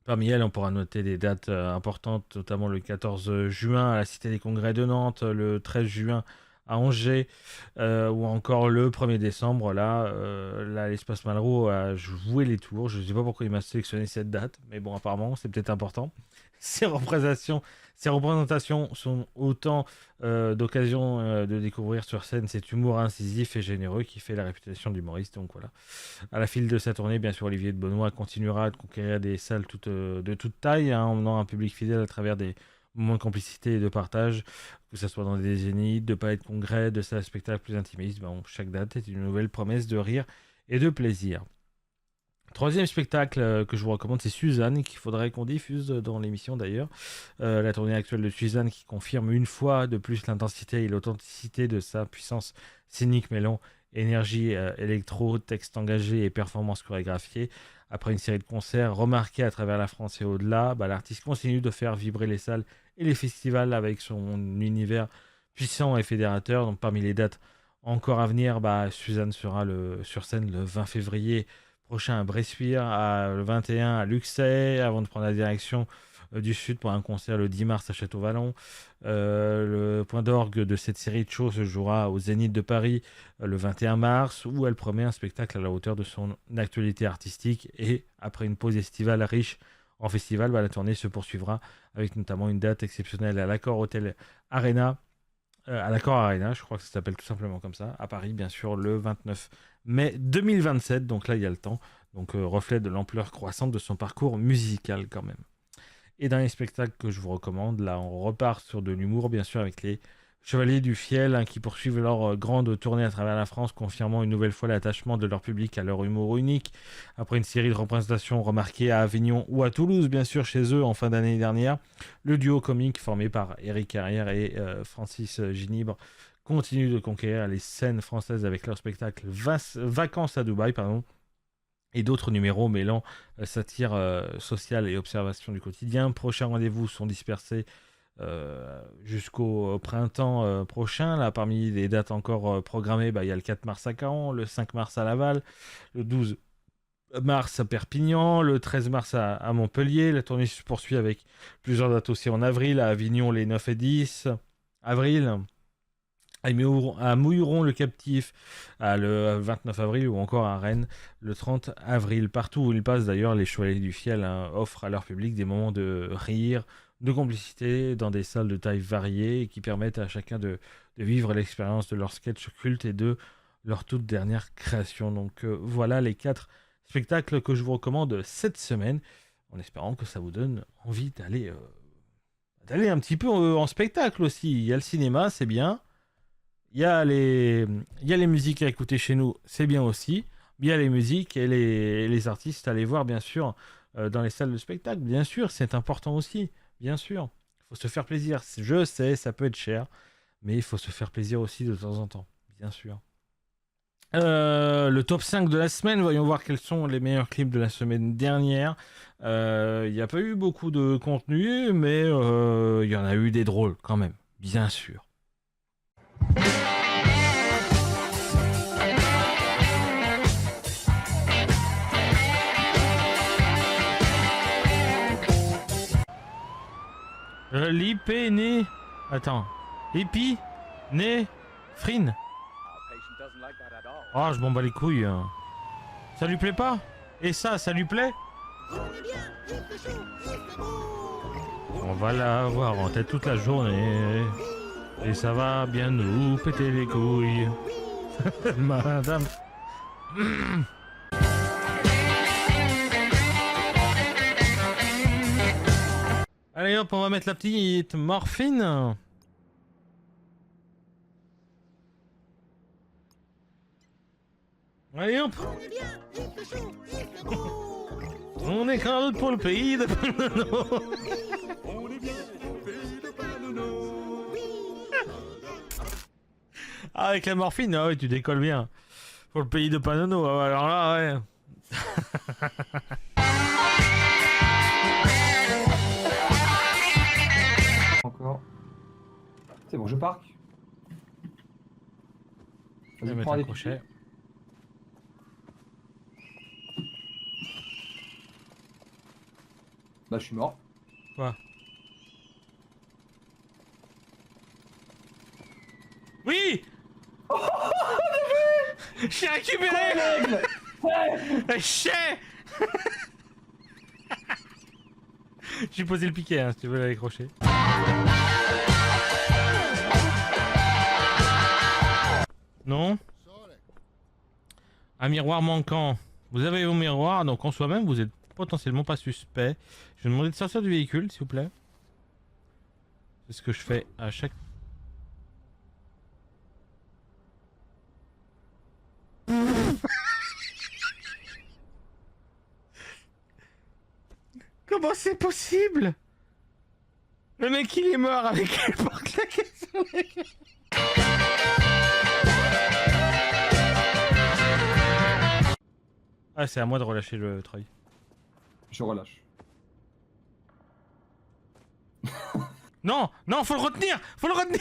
Parmi elles, on pourra noter des dates importantes, notamment le 14 juin à la Cité des Congrès de Nantes, le 13 juin à Angers, ou encore le 1er décembre, là l'Espace Malraux a joué les tours. Je ne sais pas pourquoi il m'a sélectionné cette date, mais bon, apparemment, c'est peut-être important. Ces représentations, ces représentations sont autant d'occasions de découvrir sur scène cet humour incisif et généreux qui fait la réputation de l'humoriste. Donc voilà. À la file de sa tournée, bien sûr, Olivier de Benoît continuera de conquérir des salles de toute taille, hein, emmenant un public fidèle à travers des moments de complicité et de partage, que ce soit dans des zéniths, de palais de congrès, de salles de spectacle plus intimistes. Bon, chaque date est une nouvelle promesse de rire et de plaisir. Troisième spectacle que je vous recommande, c'est Suzanne, qu'il faudrait qu'on diffuse dans l'émission d'ailleurs. La tournée actuelle de Suzanne qui confirme une fois de plus l'intensité et l'authenticité de sa puissance scénique mêlant énergie électro, texte engagé et performance chorégraphiée. Après une série de concerts remarqués à travers la France et au-delà, bah, l'artiste continue de faire vibrer les salles et les festivals avec son univers puissant et fédérateur. Donc parmi les dates encore à venir, bah, Suzanne sera sur scène le 20 février prochain à Bressuire, le 21 à Luxeuil, avant de prendre la direction du Sud pour un concert le 10 mars à Château-Vallon. Le point d'orgue de cette série de shows se jouera au Zénith de Paris le 21 mars, où elle promet un spectacle à la hauteur de son actualité artistique. Et après une pause estivale riche en festival, bah, la tournée se poursuivra avec notamment une date exceptionnelle à l'Accor Hotel Arena. À l'Accor Arena, je crois que ça s'appelle tout simplement comme ça, à Paris, bien sûr, le 29 mai 2027. Donc là, il y a le temps. Donc, reflet de l'ampleur croissante de son parcours musical, quand même. Et dernier spectacle que je vous recommande, là, on repart sur de l'humour, bien sûr, avec les Chevaliers du Fiel, hein, qui poursuivent leur grande tournée à travers la France, confirmant une nouvelle fois l'attachement de leur public à leur humour unique. Après une série de représentations remarquées à Avignon ou à Toulouse, bien sûr, chez eux en fin d'année dernière, le duo comique formé par Éric Carrière et Francis Ginibre continue de conquérir les scènes françaises avec leur spectacle Vacances à Dubaï, pardon, et d'autres numéros mêlant satire sociale et observation du quotidien. Prochains rendez-vous sont dispersés jusqu'au printemps prochain. Là, parmi les dates encore programmées, bah, il y a le 4 mars à Caen, le 5 mars à Laval, le 12 mars à Perpignan, le 13 mars à Montpellier. La tournée se poursuit avec plusieurs dates aussi en avril, à Avignon les 9 et 10 avril, à Mouilleron le Captif le 29 avril, ou encore à Rennes le 30 avril. Partout où ils passent d'ailleurs, les Chevaliers du Fiel offrent à leur public des moments de rire, de complicité dans des salles de taille variées qui permettent à chacun de vivre l'expérience de leur sketch culte et de leur toute dernière création. Donc voilà les 4 spectacles que je vous recommande cette semaine, en espérant que ça vous donne envie d'aller un petit peu en spectacle aussi. Il y a le cinéma, c'est bien. Il y a les musiques à écouter chez nous, c'est bien aussi. Il y a les musiques et les artistes à aller voir, bien sûr, dans les salles de spectacle. Bien sûr, c'est important aussi. Bien sûr. Il faut se faire plaisir. Je sais, ça peut être cher, mais il faut se faire plaisir aussi de temps en temps. Bien sûr. Le top 5 de la semaine, voyons voir quels sont les meilleurs clips de la semaine dernière. Il n'y a pas eu beaucoup de contenu, mais il y en a eu des drôles quand même, bien sûr. L'hypéné... Attends. Épinéphrine. Oh, je m'en bats les couilles. Ça lui plaît pas? Et ça lui plaît? On va la voir en tête toute la journée. Et ça va bien nous péter les couilles. Madame. Allez hop, on va mettre la petite morphine. Allez hop. On est bien, il fait chaud, il fait beau. On école pour le pays de Panano. On est bien au pays de Panano. Ah, avec la morphine, ah ouais, tu décolles bien. Pour le pays de Panano, ah ouais, alors là, ouais. Encore. C'est bon, je parque. Je vais Vas-y, mettre prends un des crochet. Bah, je suis mort. Quoi? Oui. J'ai récupéré. L'aigle. Chais. J'ai posé le piquet, hein, si tu veux l'accrocher. Non? Un miroir manquant. Vous avez vos miroirs, donc en soi-même, vous êtes potentiellement pas suspect. Je vais demander de sortir du véhicule, s'il vous plaît. C'est ce que je fais à chaque... Comment c'est possible? Le mec il est mort avec le porte-claquet sur la gueule. Ah, c'est à moi de relâcher le treuil. Je relâche. Non, non, faut le retenir, faut le retenir.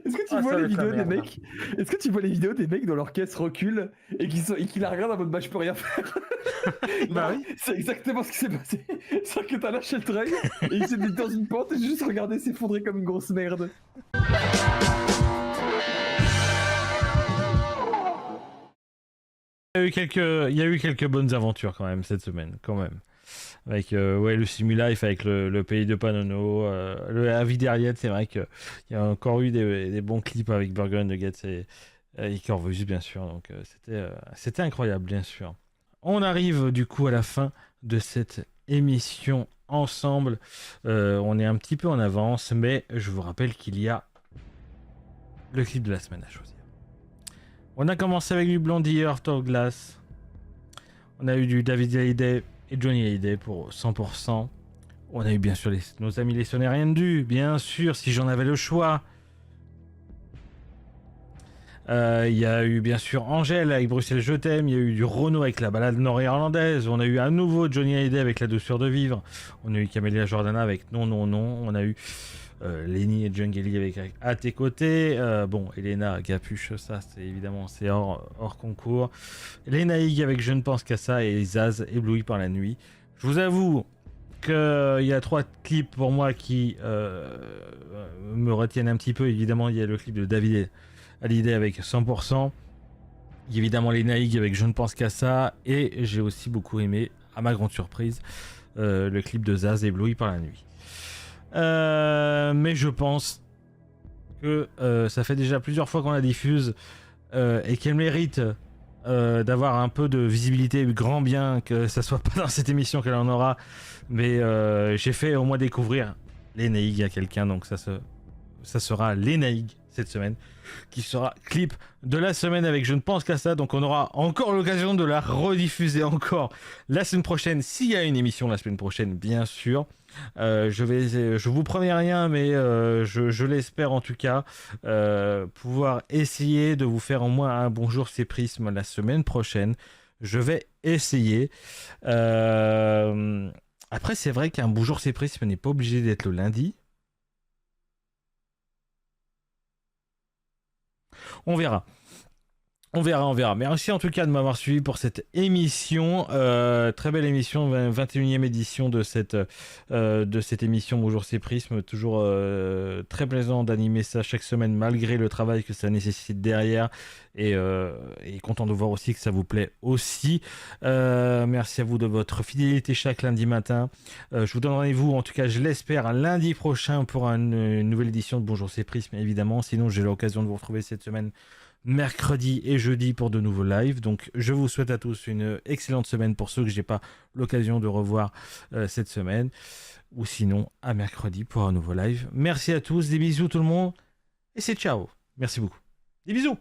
Est-ce que tu Ah, vois ça les va être la vidéos des merde. mecs? Est-ce que tu vois les vidéos des mecs dont leur caisse recule et qui la regardent en mode bah je peux rien faire? Bah Non, oui. c'est exactement ce qui s'est passé. C'est que t'as lâché le treuil et il s'est mis dans une pente et j'ai juste regardé s'effondrer comme une grosse merde. Il y a eu quelques bonnes aventures quand même cette semaine, quand même. Avec ouais, le Simulife, avec le pays de Panano, le Avis d'Ariette, c'est vrai qu'il y a encore eu des bons clips avec Burger Nuggets et Corvus, bien sûr. Donc c'était incroyable, bien sûr. On arrive du coup à la fin de cette émission ensemble. On est un petit peu en avance, mais je vous rappelle qu'il y a le clip de la semaine à choisir. On a commencé avec du Blondie Earth Glass. On a eu du David Hallyday et Johnny Hallyday pour 100%. On a eu bien sûr nos amis les Sonériens du, bien sûr, si j'en avais le choix. Il y a eu bien sûr Angèle avec Bruxelles Je t'aime. Il y a eu du Renaud avec la balade nord-irlandaise. On a eu à nouveau Johnny Hallyday avec La douceur de vivre. On a eu Camélia Jordana avec Non, non, non. On a eu Lenny et Jungeli avec À tes côtés. Bon, Elena Gapuche, ça c'est hors concours. Lena Hig avec Je ne pense qu'à ça et Zaz ébloui par la nuit. Je vous avoue qu'il y a 3 clips pour moi qui me retiennent un petit peu. Évidemment, il y a le clip de David Hallyday avec 100%. Il y a évidemment Lena Hig avec Je ne pense qu'à ça. Et j'ai aussi beaucoup aimé, à ma grande surprise, le clip de Zaz ébloui par la nuit. Mais je pense que ça fait déjà plusieurs fois qu'on la diffuse et qu'elle mérite d'avoir un peu de visibilité, grand bien que ça soit pas dans cette émission qu'elle en aura, mais j'ai fait au moins découvrir Lena Hig à quelqu'un, donc ça sera Lena Hig cette semaine qui sera clip de la semaine avec Je ne pense qu'à ça, donc on aura encore l'occasion de la rediffuser encore la semaine prochaine s'il y a une émission la semaine prochaine, bien sûr. Je vous promets rien, mais je l'espère en tout cas pouvoir essayer de vous faire au moins un Bonjour c'est Prisme la semaine prochaine. Je vais essayer. Après, c'est vrai qu'un Bonjour c'est Prisme n'est pas obligé d'être le lundi. On verra. On verra. Merci en tout cas de m'avoir suivi pour cette émission. Très belle émission, 21e édition de cette émission Bonjour c'est Prisme. Toujours très plaisant d'animer ça chaque semaine malgré le travail que ça nécessite derrière. Et content de voir aussi que ça vous plaît aussi. Merci à vous de votre fidélité chaque lundi matin. Je vous donne rendez-vous, en tout cas je l'espère, lundi prochain pour une nouvelle édition de Bonjour c'est Prisme évidemment. Sinon j'ai l'occasion de vous retrouver cette semaine mercredi et jeudi pour de nouveaux lives. Donc je vous souhaite à tous une excellente semaine pour ceux que j'ai pas l'occasion de revoir cette semaine. Ou sinon à mercredi pour un nouveau live. Merci à tous, des bisous tout le monde. Et c'est ciao. Merci beaucoup. Des bisous.